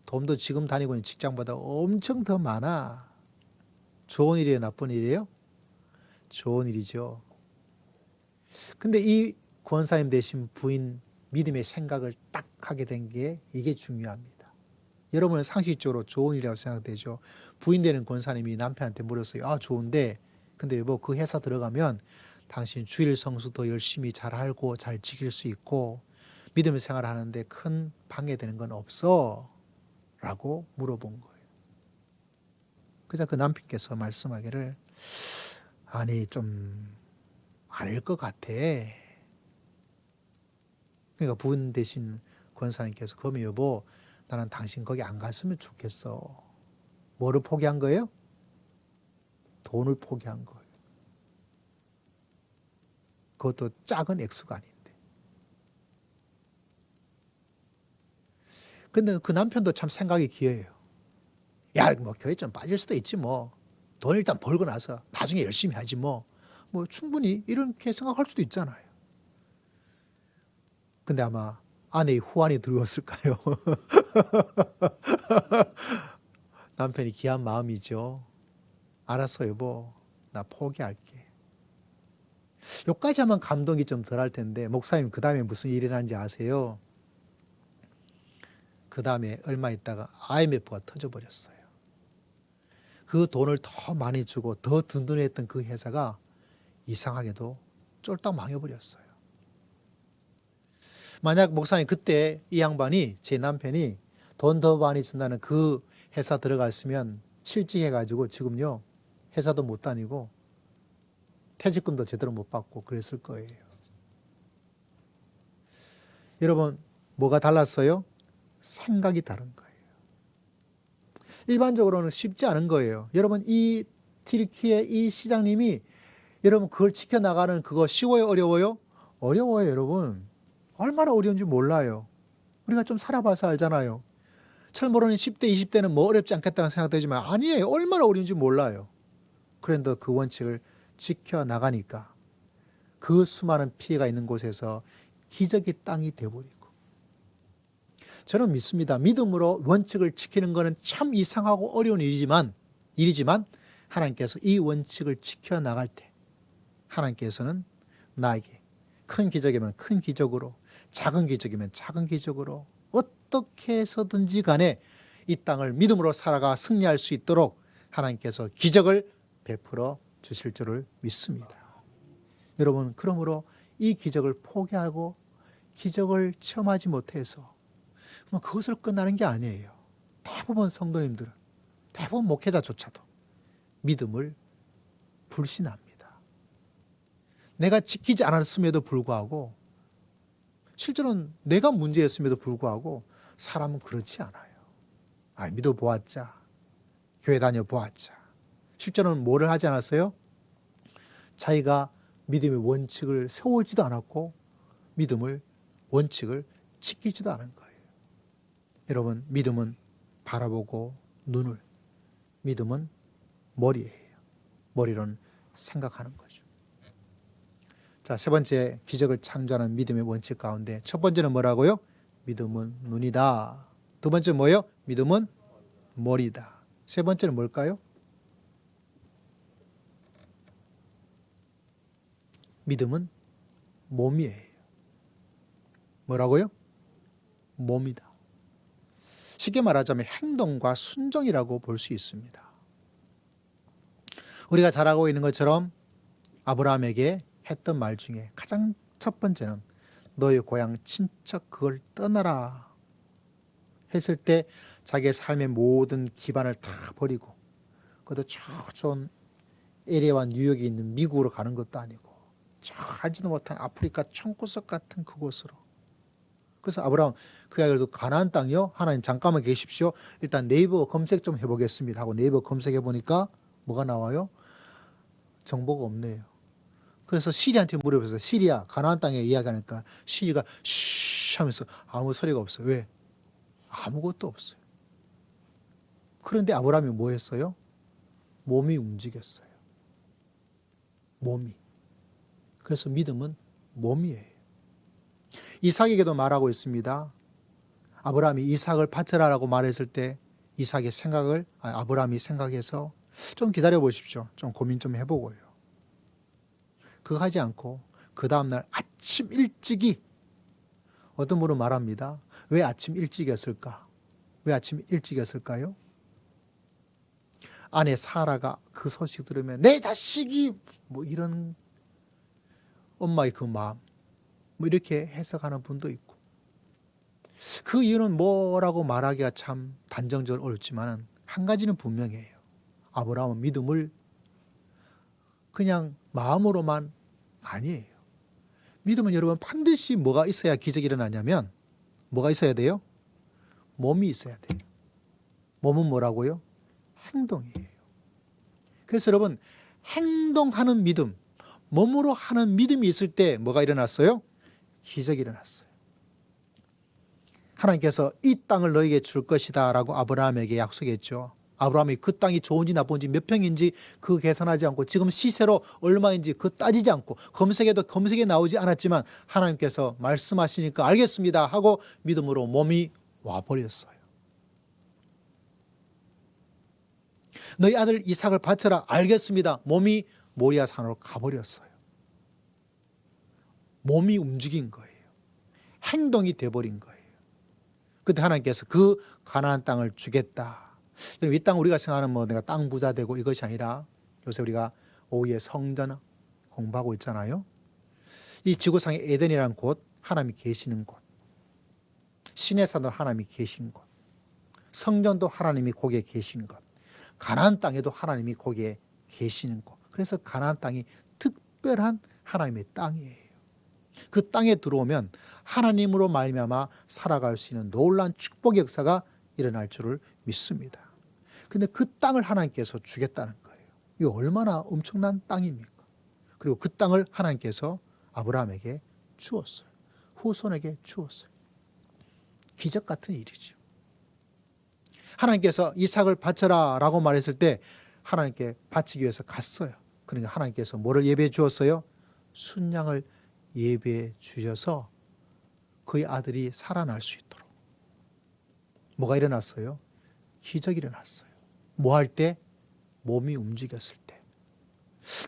돈도 지금 다니고 있는 직장보다 엄청 더 많아. 좋은 일이에요 나쁜 일이에요? 좋은 일이죠. 근데 이 권사님 되신 부인 믿음의 생각을 딱 하게 된 게 이게 중요합니다. 여러분은 상식적으로 좋은 일이라고 생각되죠. 부인 되는 권사님이 남편한테 물었어요. 아 좋은데 근데 여보 그 회사 들어가면 당신 주일 성수 더 열심히 잘 알고 잘 지킬 수 있고 믿음의 생활을 하는데 큰 방해되는 건 없어? 라고 물어본 거예요. 그래서 그 남편께서 말씀하기를 아니 좀 아닐 것 같아. 그러니까 부인 되신 권사님께서 그러면 여보 나는 당신 거기 안 갔으면 좋겠어. 뭐를 포기한 거예요? 돈을 포기한 거예요. 그것도 작은 액수가 아닌데. 근데 그 남편도 참 생각이 귀해요. 야, 뭐 교회 좀 빠질 수도 있지 뭐. 돈 일단 벌고 나서 나중에 열심히 하지 뭐. 뭐 충분히 이렇게 생각할 수도 있잖아요. 근데 아마 아내의 후환이 들어왔을까요? 남편이 귀한 마음이죠. 알았어 여보, 나 포기할게. 여기까지 하면 감동이 좀 덜할 텐데 목사님 그 다음에 무슨 일이 일어난지 아세요? 그 다음에 얼마 있다가 IMF가 터져버렸어요. 그 돈을 더 많이 주고 더 든든했던 그 회사가 이상하게도 쫄딱 망해버렸어요. 만약 목사님 그때 이 양반이 제 남편이 돈 더 많이 준다는 그 회사 들어갔으면 실직해가지고 지금요 회사도 못 다니고 퇴직금도 제대로 못 받고 그랬을 거예요. 여러분, 뭐가 달랐어요? 생각이 다른 거예요. 일반적으로는 쉽지 않은 거예요. 여러분, 이 튀르키예 이 시장님이 여러분 그걸 지켜나가는 그거 쉬워요? 어려워요? 어려워요, 여러분. 얼마나 어려운지 몰라요. 우리가 좀 살아봐서 알잖아요. 철모르는 10대, 20대는 뭐 어렵지 않겠다는 생각되지만 아니에요. 얼마나 어려운지 몰라요. 그런데 그 원칙을 지켜나가니까 그 수많은 피해가 있는 곳에서 기적이 땅이 되어버리고, 저는 믿습니다. 믿음으로 원칙을 지키는 것은 참 이상하고 어려운 일이지만 하나님께서 이 원칙을 지켜나갈 때 하나님께서는 나에게 큰 기적이면 큰 기적으로, 작은 기적이면 작은 기적으로 어떻게 해서든지 간에 이 땅을 믿음으로 살아가 승리할 수 있도록 하나님께서 기적을 베풀어 주실 줄을 믿습니다. 여러분, 그러므로 이 기적을 포기하고 기적을 체험하지 못해서 그것을 끝나는 게 아니에요. 대부분 성도님들은, 대부분 목회자조차도 믿음을 불신합니다. 내가 지키지 않았음에도 불구하고, 실제로는 내가 문제였음에도 불구하고 사람은 그렇지 않아요. 믿어보았자, 교회 다녀보았자. 실제로는 뭐를 하지 않았어요? 자기가 믿음의 원칙을 세우지도 않았고 믿음을 원칙을 지키지도 않은 거예요. 여러분, 믿음은 바라보고 눈을, 믿음은 머리예요. 머리로는 생각하는 거죠. 자, 세 번째, 기적을 창조하는 믿음의 원칙 가운데 첫 번째는 뭐라고요? 믿음은 눈이다. 두 번째 뭐예요? 믿음은 머리다. 세 번째는 뭘까요? 믿음은 몸이에요. 뭐라고요? 몸이다. 쉽게 말하자면 행동과 순종이라고 볼 수 있습니다. 우리가 잘 알고 있는 것처럼 아브라함에게 했던 말 중에 가장 첫 번째는 너의 고향 친척 그걸 떠나라 했을 때 자기의 삶의 모든 기반을 다 버리고, 그것도 저 좋은 LA와 뉴욕에 있는 미국으로 가는 것도 아니고 저 알지도 못한 아프리카 청구석 같은 그곳으로. 그래서 아브라함, 그 이야기를 듣고 가나안 땅이요? 하나님 잠깐만 계십시오. 일단 네이버 검색 좀 해보겠습니다 하고 네이버 검색해 보니까 뭐가 나와요? 정보가 없네요. 그래서 시리한테 물어보세요. 시리야, 가나안 땅에 이야기하니까 시리가 쉬 하면서 아무 소리가 없어요. 왜? 아무것도 없어요. 그런데 아브라함이 뭐 했어요? 몸이 움직였어요. 몸이. 그래서 믿음은 몸이에요. 이삭에게도 말하고 있습니다. 아브라함이 이삭을 바쳐라라고 말했을 때 이삭의 생각을 아브라함이 생각해서 좀 기다려 보십시오. 좀 고민 좀 해보고요. 그거 하지 않고 그 다음날 아침 일찍이, 어떤 분은 말합니다. 왜 아침 일찍이었을까? 왜 아침 일찍이었을까요? 아내 사라가 그 소식 들으면 내 자식이 뭐 이런 엄마의 그 마음, 뭐 이렇게 해석하는 분도 있고, 그 이유는 뭐라고 말하기가 참 단정적으로 어렵지만 한 가지는 분명해요. 아브라함은 믿음을 그냥 마음으로만 아니에요. 믿음은 여러분 반드시 뭐가 있어야 기적이 일어나냐면 뭐가 있어야 돼요? 몸이 있어야 돼요. 몸은 뭐라고요? 행동이에요. 그래서 여러분, 행동하는 믿음, 몸으로 하는 믿음이 있을 때 뭐가 일어났어요? 기적이 일어났어요. 하나님께서 이 땅을 너에게 줄 것이다 라고 아브라함에게 약속했죠. 아브라함이 그 땅이 좋은지 나쁜지 몇 평인지 그 계산하지 않고 지금 시세로 얼마인지 그 따지지 않고 검색해도 검색에 나오지 않았지만 하나님께서 말씀하시니까 알겠습니다 하고 믿음으로 몸이 와버렸어요. 너희 아들 이삭을 바쳐라. 알겠습니다. 몸이 모리아 산으로 가버렸어요. 몸이 움직인 거예요. 행동이 돼버린 거예요. 그때 하나님께서 그 가나안 땅을 주겠다. 이 땅 우리가 생각하는 뭐 내가 땅 부자 되고 이것이 아니라, 요새 우리가 오후에 성전 공부하고 있잖아요. 이 지구상의 에덴이라는 곳, 하나님이 계시는 곳, 신의 산도 하나님이 계신 곳, 성전도 하나님이 거기에 계신 곳, 가나안 땅에도 하나님이 거기에 계시는 곳. 그래서 가나안 땅이 특별한 하나님의 땅이에요. 그 땅에 들어오면 하나님으로 말미암아 살아갈 수 있는 놀라운 축복의 역사가 일어날 줄을 믿습니다. 근데 그 땅을 하나님께서 주겠다는 거예요. 이거 얼마나 엄청난 땅입니까? 그리고 그 땅을 하나님께서 아브라함에게 주었어요. 후손에게 주었어요. 기적 같은 일이죠. 하나님께서 이삭을 바쳐라 라고 말했을 때 하나님께 바치기 위해서 갔어요. 그러니까 하나님께서 뭐를 예배해 주었어요? 순양을 예배해 주셔서 그의 아들이 살아날 수 있도록. 뭐가 일어났어요? 기적이 일어났어요. 뭐 할 때? 몸이 움직였을 때.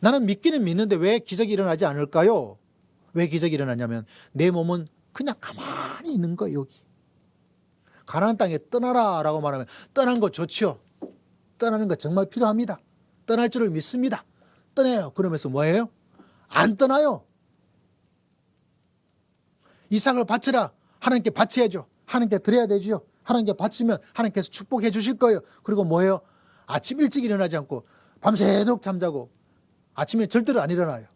나는 믿기는 믿는데 왜 기적이 일어나지 않을까요? 왜 기적이 일어나냐면 내 몸은 그냥 가만히 있는 거예요. 여기. 가나안 땅에 떠나라 라고 말하면 떠난 거 좋죠. 떠나는 거 정말 필요합니다. 떠날 줄을 믿습니다. 떠나요. 그러면서 뭐예요? 안 떠나요. 이삭을 바치라. 하나님께 바쳐야죠. 하나님께 드려야 되죠. 하나님께 바치면 하나님께서 축복해 주실 거예요. 그리고 뭐예요? 아침 일찍 일어나지 않고 밤새도록 잠자고 아침에 절대로 안 일어나요.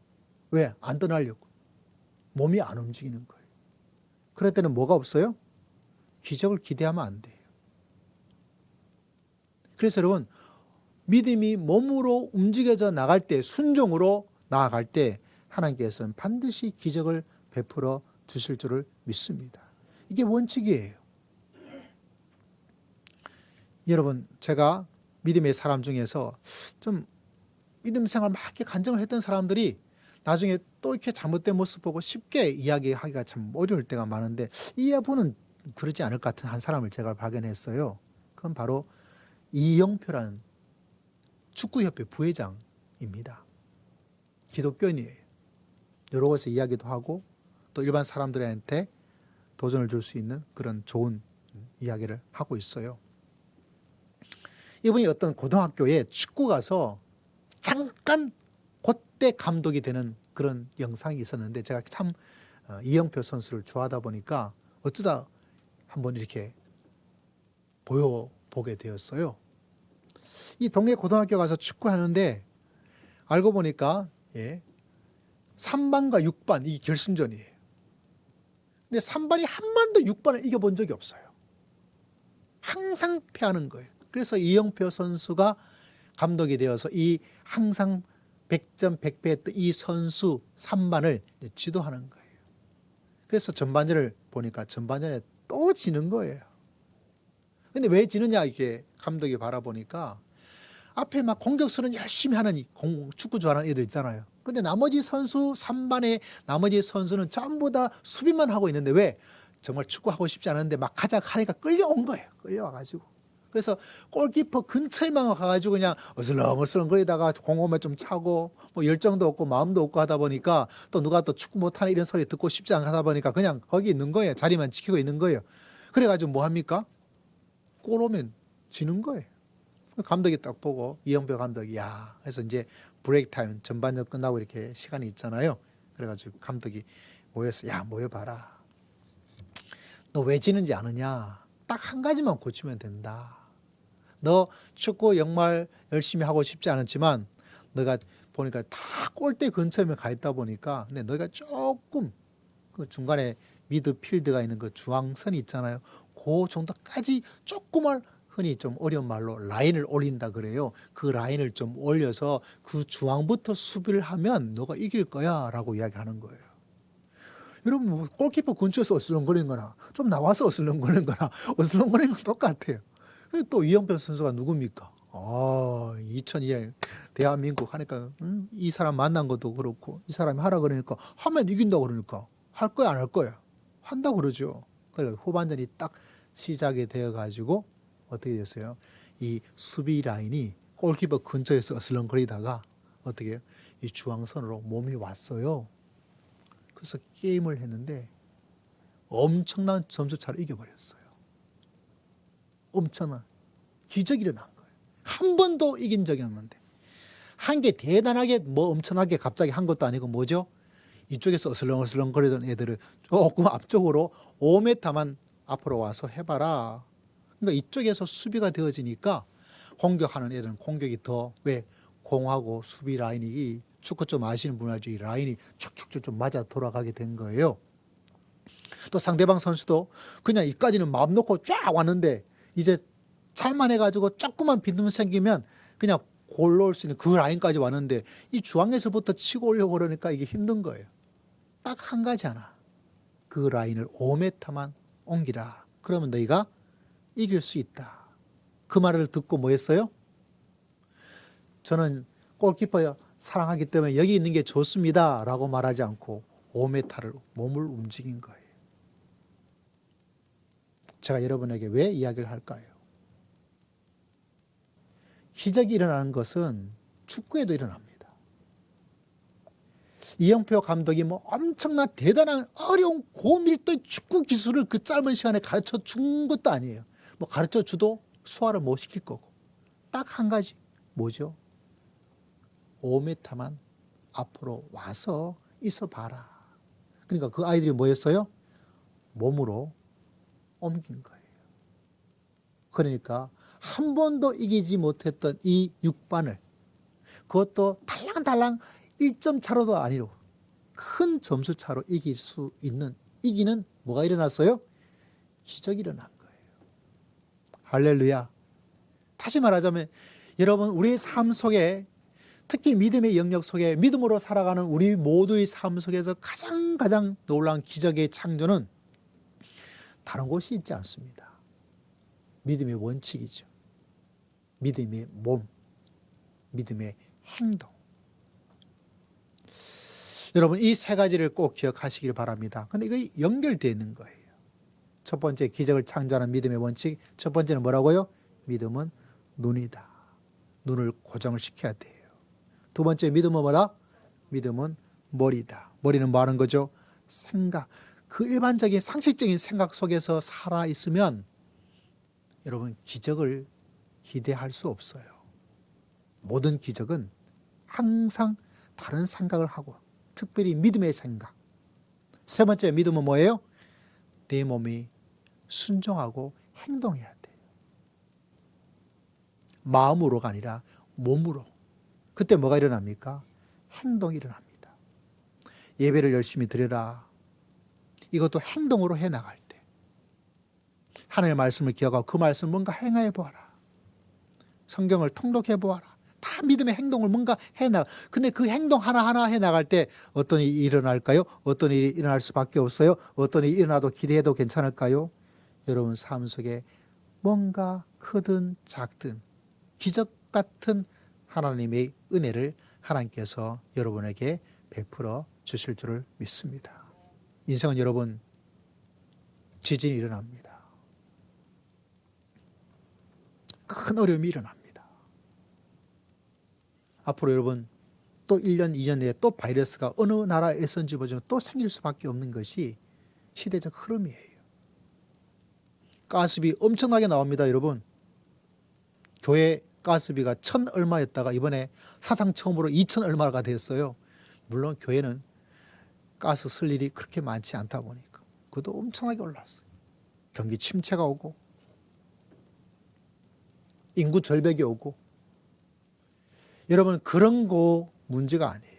왜? 안 떠나려고. 몸이 안 움직이는 거예요. 그럴 때는 뭐가 없어요? 기적을 기대하면 안 돼요. 그래서 여러분, 믿음이 몸으로 움직여져 나갈 때, 순종으로 나아갈 때 하나님께서는 반드시 기적을 베풀어 주실 줄을 믿습니다. 이게 원칙이에요. 여러분, 제가 믿음의 사람 중에서 좀 믿음 생활 막 이렇게 간증을 했던 사람들이 나중에 또 이렇게 잘못된 모습 보고 쉽게 이야기하기가 참 어려울 때가 많은데 이분은 그러지 않을 것 같은 한 사람을 제가 발견했어요. 그건 바로 이영표라는 축구협회 부회장입니다. 기독교인이에요. 여러 곳에 이야기도 하고 또 일반 사람들한테 도전을 줄 수 있는 그런 좋은 이야기를 하고 있어요. 이분이 어떤 고등학교에 축구 가서 잠깐 그때 감독이 되는 그런 영상이 있었는데 제가 참 이영표 선수를 좋아하다 보니까 어쩌다 한번 이렇게 보여보게 되었어요. 이 동네 고등학교 가서 축구하는데 알고 보니까 3반과 6반 이 결승전이에요. 근데 3반이 한 번도 6반을 이겨본 적이 없어요. 항상 패하는 거예요. 그래서 이영표 선수가 감독이 되어서 이 항상 100점 100패했던 이 선수 3반을 지도하는 거예요. 그래서 전반전을 보니까 전반전에 또 지는 거예요. 근데 왜 지느냐 이렇게 감독이 바라보니까 앞에 막 공격수는 열심히 하는 축구 좋아하는 애들 있잖아요. 근데 나머지 선수 3반의 나머지 선수는 전부 다 수비만 하고 있는데 왜? 정말 축구하고 싶지 않은데 막 하자 하니까 끌려온 거예요. 끌려와가지고. 그래서 골키퍼 근처에만 가가지고 그냥 어슬렁어슬렁 거리다가 공홈에 좀 차고 뭐 열정도 없고 마음도 없고 하다 보니까 또 누가 또 축구 못하는 이런 소리 듣고 싶지 않게 하다 보니까 그냥 거기 있는 거예요. 자리만 지키고 있는 거예요. 그래가지고 뭐 합니까? 골 오면 지는 거예요. 감독이 딱 보고 이영표 감독이 야 해서 이제 브레이크 타임 전반전 끝나고 이렇게 시간이 있잖아요. 그래가지고 감독이 모여서 야 모여봐라. 너 왜 지는지 아느냐? 딱 한 가지만 고치면 된다. 너 축구 정말 열심히 하고 싶지 않았지만 너가 보니까 다 골대 근처에 가 있다 보니까 근데 너가 조금 그 중간에 미드필드가 있는 그 중앙선이 있잖아요. 그 정도까지 조금만 흔히 좀 어려운 말로 라인을 올린다 그래요. 그 라인을 좀 올려서 그 중앙부터 수비를 하면 너가 이길 거야 라고 이야기하는 거예요. 여러분 뭐 골키퍼 근처에서 어슬렁거리는 거나 좀 나와서 어슬렁거리는 거나 어슬렁거리는 건 똑같아요. 또 이영표 선수가 누굽니까? 2002년 대한민국 하니까 이 사람 만난 것도 그렇고 이 사람이 하라 그러니까 하면 이긴다고 그러니까 할 거야 안 할 거야? 한다고 그러죠. 그래서 후반전이 딱 시작이 되어가지고 어떻게 됐어요? 이 수비 라인이 골키퍼 근처에서 어슬렁거리다가 어떻게 해요? 이 중앙선으로 몸이 왔어요. 그래서 게임을 했는데 엄청난 점수차로 이겨버렸어요. 엄청난 기적이 일어난 거예요. 한 번도 이긴 적이 없는데 한 게 대단하게 뭐 엄청나게 갑자기 한 것도 아니고 뭐죠? 이쪽에서 어슬렁어슬렁 거리던 애들을 조금 앞쪽으로 5m만 앞으로 와서 해봐라. 그러니까 이쪽에서 수비가 되어지니까 공격하는 애들은 공격이 더 왜 공하고 수비 라인이 축구 좀 아시는 분 알죠? 이 라인이 축축축 좀 맞아 돌아가게 된 거예요. 또 상대방 선수도 그냥 이까지는 마음 놓고 쫙 왔는데 이제 찰만해가지고 조금만 빈틈 생기면 그냥 골 넣을 수 있는 그 라인까지 왔는데 이 중앙에서부터 치고 오려고 그러니까 이게 힘든 거예요. 딱 한 가지 하나. 그 라인을 5m만 옮기라. 그러면 너희가 이길 수 있다. 그 말을 듣고 뭐 했어요? 저는 골키퍼 사랑하기 때문에 여기 있는 게 좋습니다. 라고 말하지 않고 5m를 몸을 움직인 거예요. 제가 여러분에게 왜 이야기를 할까요? 기적이 일어나는 것은 축구에도 일어납니다. 이영표 감독이 뭐 엄청난 대단한 어려운 고밀도의 축구 기술을 그 짧은 시간에 가르쳐 준 것도 아니에요. 뭐 가르쳐 주도 소화를 못 시킬 거고. 딱 한 가지. 뭐죠? 5m만 앞으로 와서 있어 봐라. 그러니까 그 아이들이 뭐였어요? 몸으로 옮긴 거예요. 그러니까 한 번도 이기지 못했던 이 6반을 그것도 달랑달랑 1점 차로도 아니고 큰 점수 차로 이기는 뭐가 일어났어요? 기적이 일어난 거예요. 할렐루야. 다시 말하자면 여러분 우리의 삶 속에 특히 믿음의 영역 속에 믿음으로 살아가는 우리 모두의 삶 속에서 가장 놀라운 기적의 창조는 다른 곳이 있지 않습니다. 믿음의 원칙이죠. 믿음의 몸, 믿음의 행동. 여러분 이 세 가지를 꼭 기억하시길 바랍니다. 근데 이거 연결되어 있는 거예요. 첫 번째 기적을 창조하는 믿음의 원칙. 첫 번째는 뭐라고요? 믿음은 눈이다. 눈을 고정을 시켜야 돼요. 두 번째 믿음은 뭐라? 믿음은 머리다. 머리는 뭐 하는 거죠? 생각. 그 일반적인 상식적인 생각 속에서 살아 있으면 여러분 기적을 기대할 수 없어요. 모든 기적은 항상 다른 생각을 하고 특별히 믿음의 생각. 세 번째 믿음은 뭐예요? 내 몸이 순종하고 행동해야 돼요. 마음으로가 아니라 몸으로. 그때 뭐가 일어납니까? 행동이 일어납니다. 예배를 열심히 드려라. 이것도 행동으로 해나갈 때. 하나님의 말씀을 기억하고 그 말씀을 뭔가 행해 보아라. 성경을 통독해 보아라. 다 믿음의 행동을 뭔가 해나가. 근데 그 행동 하나하나 해나갈 때 어떤 일이 일어날까요? 어떤 일이 일어날 수밖에 없어요? 어떤 일이 일어나도 기대해도 괜찮을까요? 여러분 삶 속에 뭔가 크든 작든 기적 같은 하나님의 은혜를 하나님께서 여러분에게 베풀어 주실 줄을 믿습니다. 인생은 여러분 지진이 일어납니다. 큰 어려움이 일어납니다. 앞으로 여러분 또 1년, 2년 내에 또 바이러스가 어느 나라에서인지 보지만 또 생길 수밖에 없는 것이 시대적 흐름이에요. 가스비 엄청나게 나옵니다, 여러분. 교회 가스비가 1,000 얼마였다가 이번에 사상 처음으로 2,000 얼마가 됐어요. 물론 교회는 가스 쓸 일이 그렇게 많지 않다 보니까 그것도 엄청나게 올랐어요. 경기 침체가 오고 인구 절벽이 오고 여러분 그런 거 문제가 아니에요.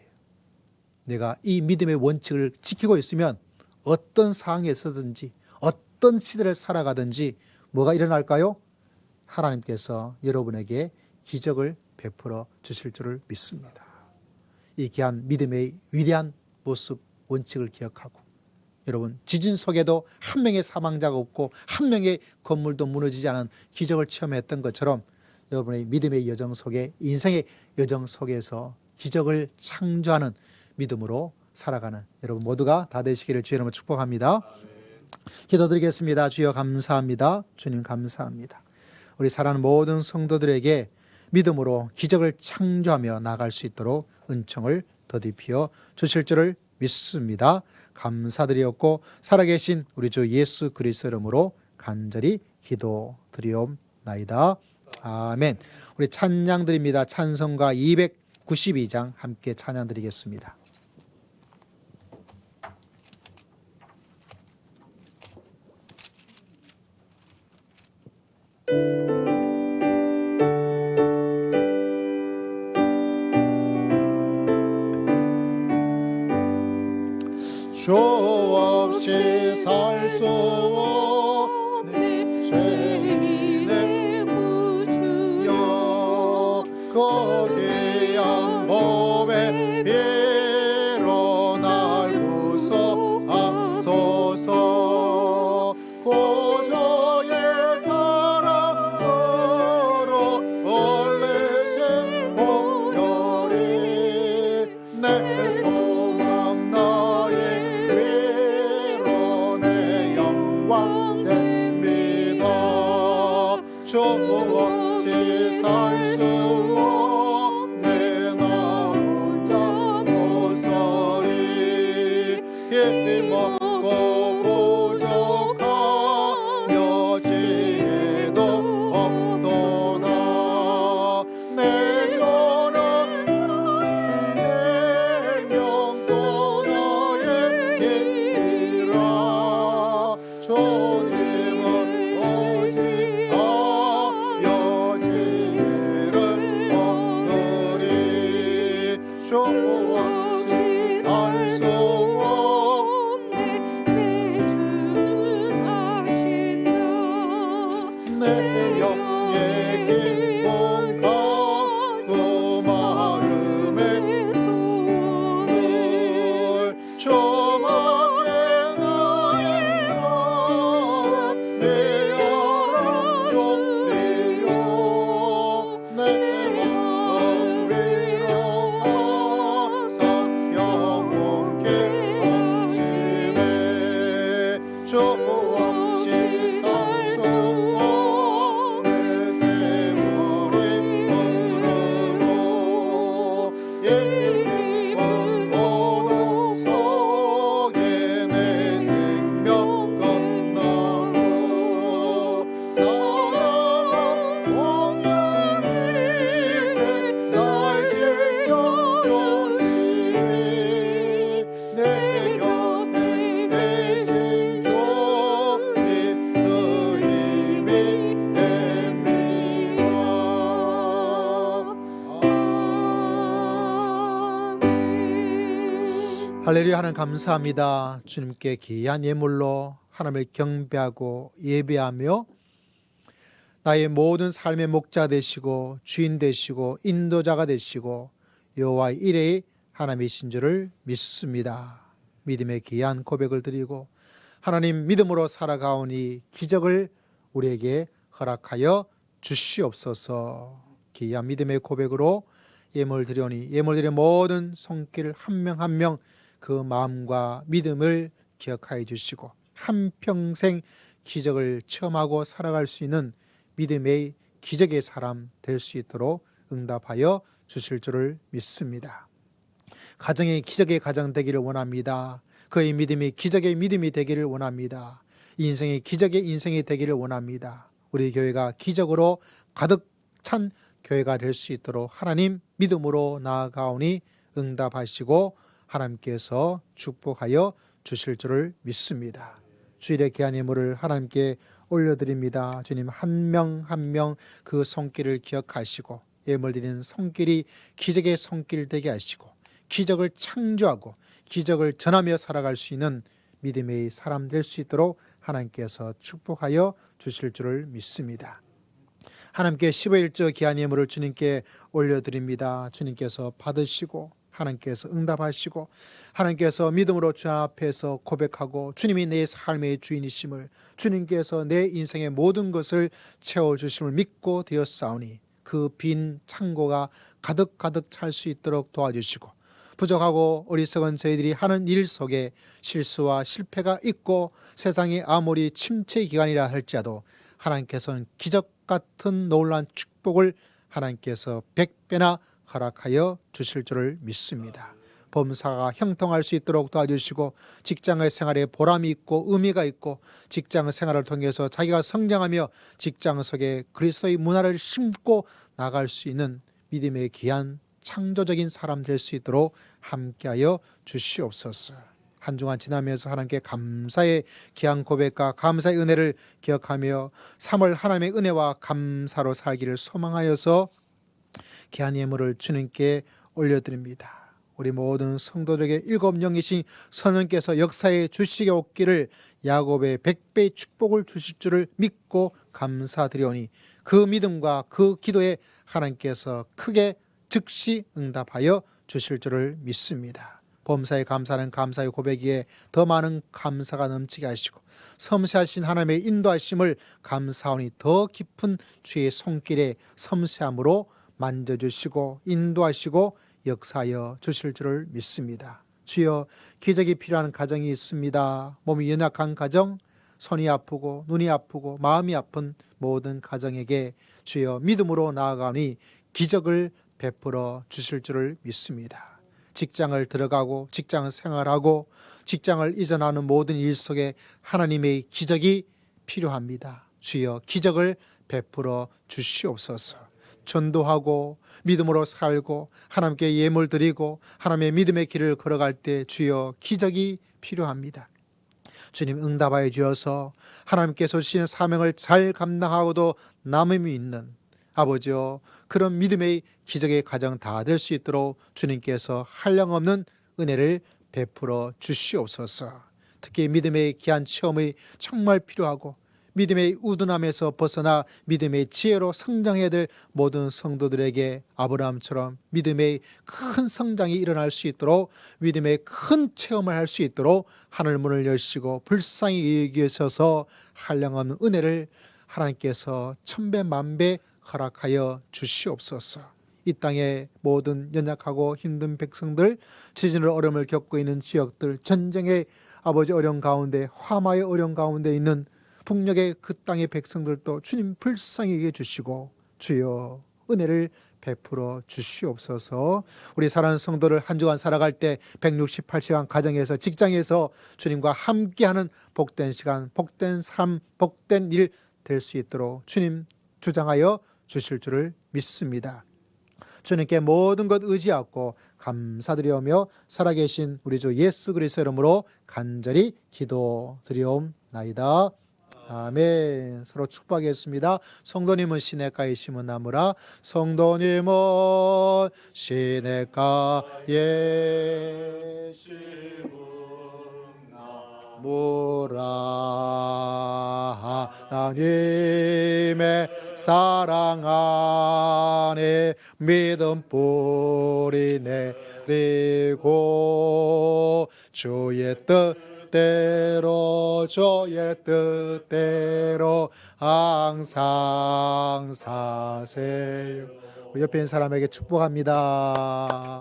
내가 이 믿음의 원칙을 지키고 있으면 어떤 상황에 서든지 어떤 시대를 살아가든지 뭐가 일어날까요? 하나님께서 여러분에게 기적을 베풀어 주실 줄을 믿습니다. 이 귀한 믿음의 위대한 모습 원칙을 기억하고 여러분 지진 속에도 한 명의 사망자가 없고 한 명의 건물도 무너지지 않은 기적을 체험했던 것처럼 여러분의 믿음의 여정 속에 인생의 여정 속에서 기적을 창조하는 믿음으로 살아가는 여러분 모두가 다 되시기를 주의 이름으로 축복합니다. 기도드리겠습니다. 주여 감사합니다. 주님 감사합니다. 우리 사랑하는 모든 성도들에게 믿음으로 기적을 창조하며 나갈 수 있도록 은총을 더디피어 주실 줄을 믿습니다. 감사드리었고 살아계신 우리 주 예수 그리스도 이름으로 간절히 기도드리옵나이다. 아멘. 우리 찬양 드립니다. 찬송가 292장 함께 찬양 드리겠습니다. 주 없이 살 수 없네 죄인의 구주여 그 귀한 몸에 피로 날 구속하소서 구주의 사랑으로 올리신 보혈이 내 소망 나의 위로 내 영광 됩니다 주 없이 살 수 없네 나 혼자 못살이 힘없고 부족하며 지혜도 없도다 내 주는 생명도 나의 길이라 주님은 오직 하여 지혜를 얻으리 주 없이 살 수 없네 내 주는 아신다 내 영의 기쁨과 그 마음의 소원을 주밖에 나의 마음이 열어주리요 내 마음 위로하사 영원케 하시네 주 없이 살 수 없네 세월이 흐르고 이 깊은 고독 속에 내 생명 끝나고 사랑은 공명일 때날 지켜주시니 내 곁에 계신 주님 늘 힘이 됩니다 할렐루야 하나님 감사합니다 주님께 귀한 예물로 하나님을 경배하고 예배하며 나의 모든 삶의 목자 되시고 주인 되시고 인도자가 되시고 여호와의 일의 하나님이신 줄을 믿습니다. 믿음의 귀한 고백을 드리고 하나님 믿음으로 살아가오니 기적을 우리에게 허락하여 주시옵소서. 귀한 믿음의 고백으로 예물 드리오니 예물 드린 모든 손길 한 명 한 명 그 마음과 믿음을 기억하여 주시고 한평생 기적을 체험하고 살아갈 수 있는 믿음의 기적의 사람 될 수 있도록 응답하여 주실 줄을 믿습니다. 가정의 기적의 가정 되기를 원합니다. 그의 믿음이 기적의 믿음이 되기를 원합니다. 인생의 기적의 인생이 되기를 원합니다. 우리 교회가 기적으로 가득 찬 교회가 될 수 있도록 하나님 믿음으로 나아가오니 응답하시고 하나님께서 축복하여 주실 줄을 믿습니다. 주일의 귀한 예물을 하나님께 올려드립니다. 주님 한 명 한 명 그 손길을 기억하시고 예물 드리는 손길이 기적의 손길 되게 하시고 기적을 창조하고 기적을 전하며 살아갈 수 있는 믿음의 사람 될 수 있도록 하나님께서 축복하여 주실 줄을 믿습니다. 하나님께 15일째 귀한 예물을 주님께 올려드립니다. 주님께서 받으시고 하나님께서 응답하시고 하나님께서 믿음으로 주 앞에서 고백하고 주님이 내 삶의 주인이심을 주님께서 내 인생의 모든 것을 채워주심을 믿고 드렸사오니 그 빈 창고가 가득 찰 수 있도록 도와주시고 부족하고 어리석은 저희들이 하는 일 속에 실수와 실패가 있고 세상이 아무리 침체 기간이라 할지라도 하나님께서는 기적 같은 놀라운 축복을 하나님께서 100배나 허락하여 주실 줄을 믿습니다. 범사가 형통할 수 있도록 도와주시고 직장의 생활에 보람이 있고 의미가 있고 직장 생활을 통해서 자기가 성장하며 직장 속에 그리스도의 문화를 심고 나갈 수 있는 믿음의 귀한 창조적인 사람 될 수 있도록 함께하여 주시옵소서. 한 주간 지나면서 하나님께 감사의 귀한 고백과 감사의 은혜를 기억하며 3월 하나님의 은혜와 감사로 살기를 소망하여서 귀한 예물을 주님께 올려드립니다. 우리 모든 성도들에게 일곱 영이신 성령께서 역사에 주시게 없기를 야곱의 100배의 축복을 주실 줄을 믿고 감사드리오니 그 믿음과 그 기도에 하나님께서 크게 즉시 응답하여 주실 줄을 믿습니다. 범사에 감사는 감사의 고백이에 더 많은 감사가 넘치게 하시고 섬세하신 하나님의 인도하심을 감사하니 더 깊은 주의 손길에 섬세함으로 만져주시고 인도하시고 역사하여 주실 줄을 믿습니다. 주여, 기적이 필요한 가정이 있습니다. 몸이 연약한 가정, 손이 아프고 눈이 아프고 마음이 아픈 모든 가정에게 주여 믿음으로 나아가니 기적을 베풀어 주실 줄을 믿습니다. 직장을 들어가고 직장 생활하고 직장을 이전하는 모든 일 속에 하나님의 기적이 필요합니다. 주여, 기적을 베풀어 주시옵소서. 전도하고 믿음으로 살고 하나님께 예물 드리고 하나님의 믿음의 길을 걸어갈 때 주여 기적이 필요합니다. 주님 응답하여 주셔서 하나님께서 주시는 사명을 잘 감당하고도 남음이 있는 아버지여, 그런 믿음의 기적의 가정 다 될 수 있도록 주님께서 한량없는 은혜를 베풀어 주시옵소서. 특히 믿음의 귀한 체험이 정말 필요하고 믿음의 우둔함에서 벗어나 믿음의 지혜로 성장해야 될 모든 성도들에게 아브라함처럼 믿음의 큰 성장이 일어날 수 있도록 믿음의 큰 체험을 할 수 있도록 하늘 문을 여시고 불쌍히 여기셔서 한량없는 은혜를 하나님께서 천배 만배 허락하여 주시옵소서. 이 땅의 모든 연약하고 힘든 백성들, 지진으로 어려움을 겪고 있는 지역들, 전쟁의 아버지 어려운 가운데, 화마의 어려운 가운데 있는 북녘의 그 땅의 백성들도 주님 불쌍히 여겨 주시고 주여 은혜를 베풀어 주시옵소서. 우리 사랑하는 성도를 한 주간 살아갈 때 168시간 가정에서 직장에서 주님과 함께하는 복된 시간, 복된 삶, 복된 일 될 수 있도록 주님 주장하여 주실 줄을 믿습니다. 주님께 모든 것 의지하고 감사드리오며 살아계신 우리 주 예수 그리스도 이름으로 간절히 기도드리옵나이다. 아멘. 서로 축복하겠습니다. 성도님은 시냇가에 심은 나무라. 성도님은 시냇가에 심은 나무라. 하나님의 사랑 안에 믿음 뿌리 내리고 주의 뜻대로 주의 뜻대로 항상 사세요. 옆에 있는 사람에게 축복합니다.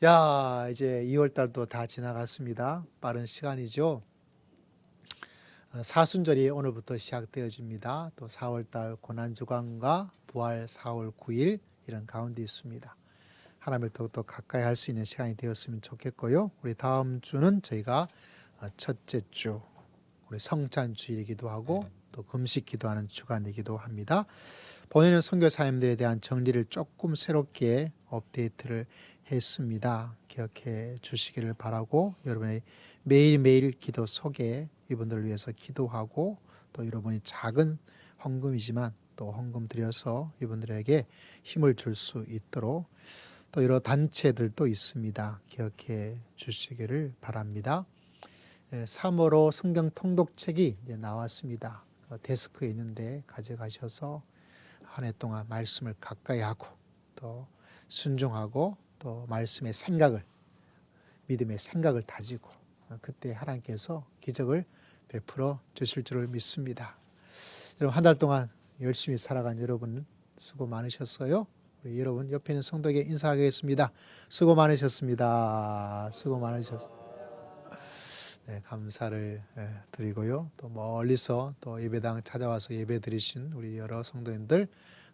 야, 이제 2월달도 다 지나갔습니다. 빠른 시간이죠. 사순절이 오늘부터 시작되어집니다. 또 4월달 고난주간과 부활 4월 9일 이런 가운데 있습니다. 하나님을 더욱더 가까이 할 수 있는 시간이 되었으면 좋겠고요. 우리 다음 주는 저희가 첫째 주 우리 성찬주일이기도 하고 또 금식 기도하는 주간이기도 합니다. 본인은 선교사님들에 대한 정리를 조금 새롭게 업데이트를 했습니다. 기억해 주시기를 바라고 여러분의 매일매일 기도 속에 이분들을 위해서 기도하고 또 여러분이 작은 헌금이지만 또 헌금 드려서 이분들에게 힘을 줄 수 있도록 또 여러 단체들도 있습니다. 기억해 주시기를 바랍니다. 3월호 성경 통독책이 이제 나왔습니다. 데스크에 있는데 가져가셔서 한 해 동안 말씀을 가까이 하고 또 순종하고 또 말씀의 생각을 믿음의 생각을 다지고 그때 하나님께서 기적을 베풀어 주실 줄을 믿습니다. 여러분 한 달 동안 열심히 살아간 여러분 수고 많으셨어요. 우리 여러분 옆에 있는 성도에게 인사하겠습니다. 수고 많으셨습니다. 수고 많으셨습니다. 네, 감사를 드리고요. 또 멀리서 또 예배당 찾아와서 예배 드리신 우리 여러 성도님들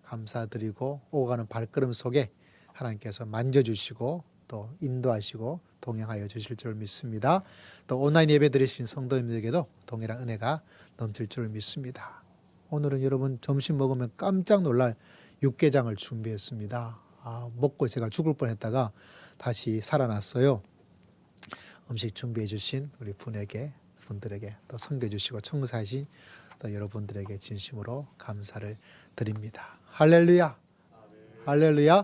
감사드리고 오가는 발걸음 속에 하나님께서 만져주시고 또 인도하시고 동행하여 주실 줄 믿습니다. 또 온라인 예배 드리신 성도님들에게도 동일한 은혜가 넘칠 줄 믿습니다. 오늘은 여러분 점심 먹으면 깜짝 놀랄 육개장을 준비했습니다. 먹고 제가 죽을 뻔했다가 다시 살아났어요. 음식 준비해 주신 우리 분들에게 또 섬겨주시고 청구사하신 또 여러분들에게 진심으로 감사를 드립니다. 할렐루야, 할렐루야.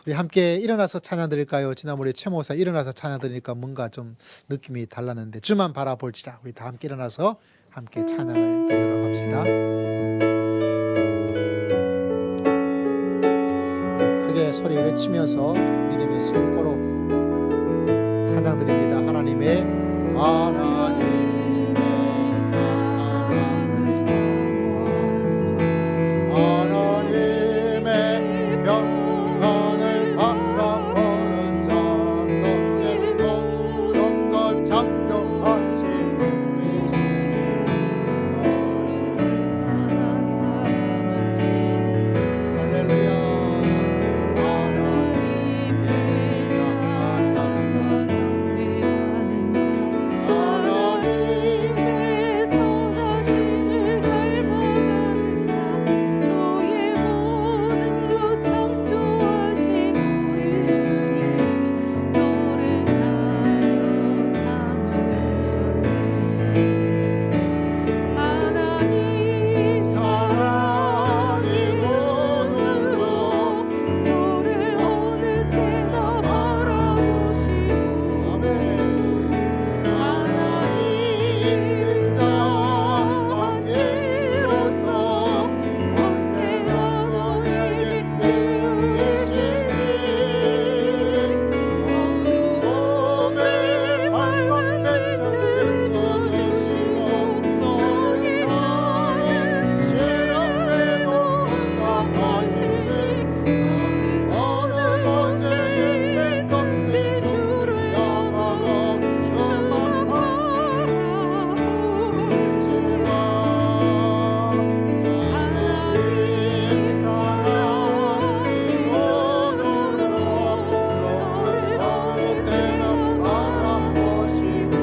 우리 함께 일어나서 찬양 드릴까요? 지난번에 최 목사 일어나서 찬양 드리니까 뭔가 좀 느낌이 달랐는데 주만 바라볼지라. 우리 다 함께 일어나서 함께 찬양을 드리러 갑시다. 크게 소리 외치면서 믿음의 선포로 찬양 드립니다. 하나님의 사랑을 사모하는 하나님의 평안을 바라보는 자 너의 모든 것 창조하신 우리 주님 할렐루야. 하나님의 선하심을 닮아가는 자 너의 모든 것 창조하신 우리 주님 너를 자녀 삼으셨네. 하나님 사랑이 모든 것 너를 어느 때나 바라보시고 아멘. 하나님 자와 계로서 언제나 너에게 계시니 어둠에 밝은 빛을 비춰주시고 너의 작은 시련에도 응답하시니 어느 곳에 있든지 주를 향하여 주만 바라볼지라. 하나님 사랑이 눈으로 너를 어느 때나 바라보시고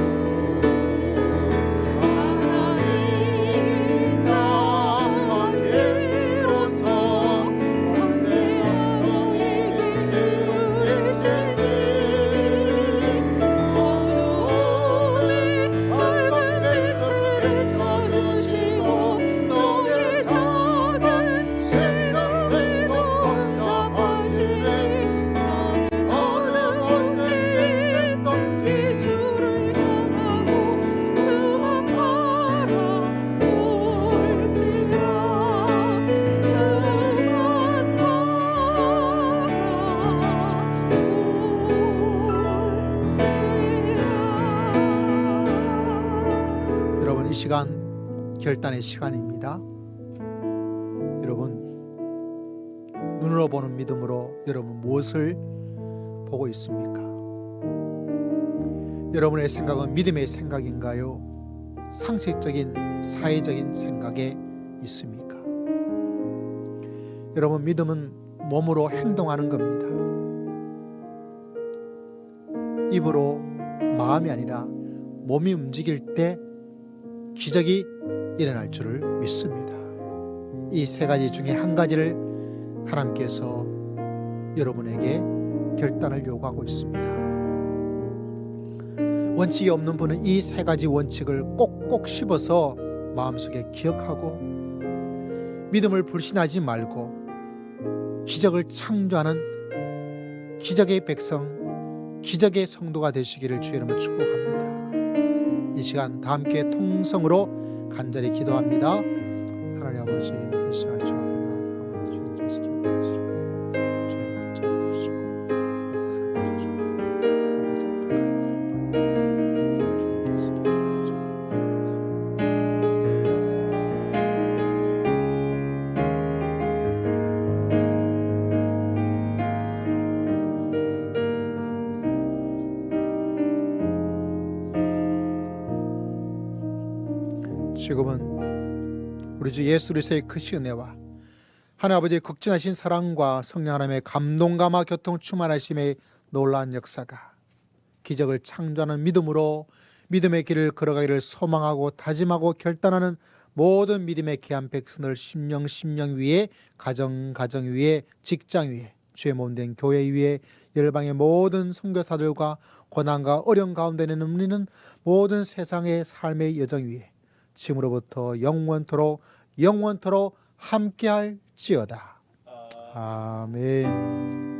하나님 자와 계로서 언제나 너에게 계시니 어둠에 밝은 빛을 비춰주시고 너의 작은 시련에도 응답하시네 어느 곳에 있든지 주를 향하고 주만 바라볼지라. 여러분, 이 시간 결단의 시간입니다. 여러분, 눈으로 보는 믿음으로 여러분 무엇을 보고 있습니까? 여러분의 생각은 믿음의 생각인가요? 상식적인 사회적인 생각에 있습니까? 여러분, 믿음은 몸으로 행동하는 겁니다. 입으로 마음이 아니라 몸이 움직일 때 기적이 일어날 줄을 믿습니다. 이 세 가지 중에 한 가지를 하나님께서 여러분에게 결단을 요구하고 있습니다. 원칙이 없는 분은 이 세 가지 원칙을 꼭꼭 씹어서 마음속에 기억하고 믿음을 불신하지 말고 기적을 창조하는 기적의 백성, 기적의 성도가 되시기를 주의 이름으로 축복합니다. 이 시간 다 함께 통성으로 간절히 기도합니다. 하나님 아버지, 이 시간 주 앞에 나아가 주님께서 기억하시고 저를 붙잡으시고 역사해 주시고 아버지 앞에 간절히 주님께서 기억하시고 지금은 우리 주 예수 그리스도의 크신 은혜와 하나님 아버지의 극진하신 사랑과 성령 하나님의 감동감화 교통 충만하심의 놀라운 역사가 기적을 창조하는 믿음으로 믿음의 길을 걸어가기를 소망하고 다짐하고 결단하는 모든 믿음의 귀한 백성들 심령 위에 가정 위에 직장 위에 주의 몸된 교회 위에 열방의 모든 선교사들과 고난과 어려움 가운데 내는 모든 세상의 삶의 여정 위에 지금으로부터 영원토록 함께할지어다. 아멘.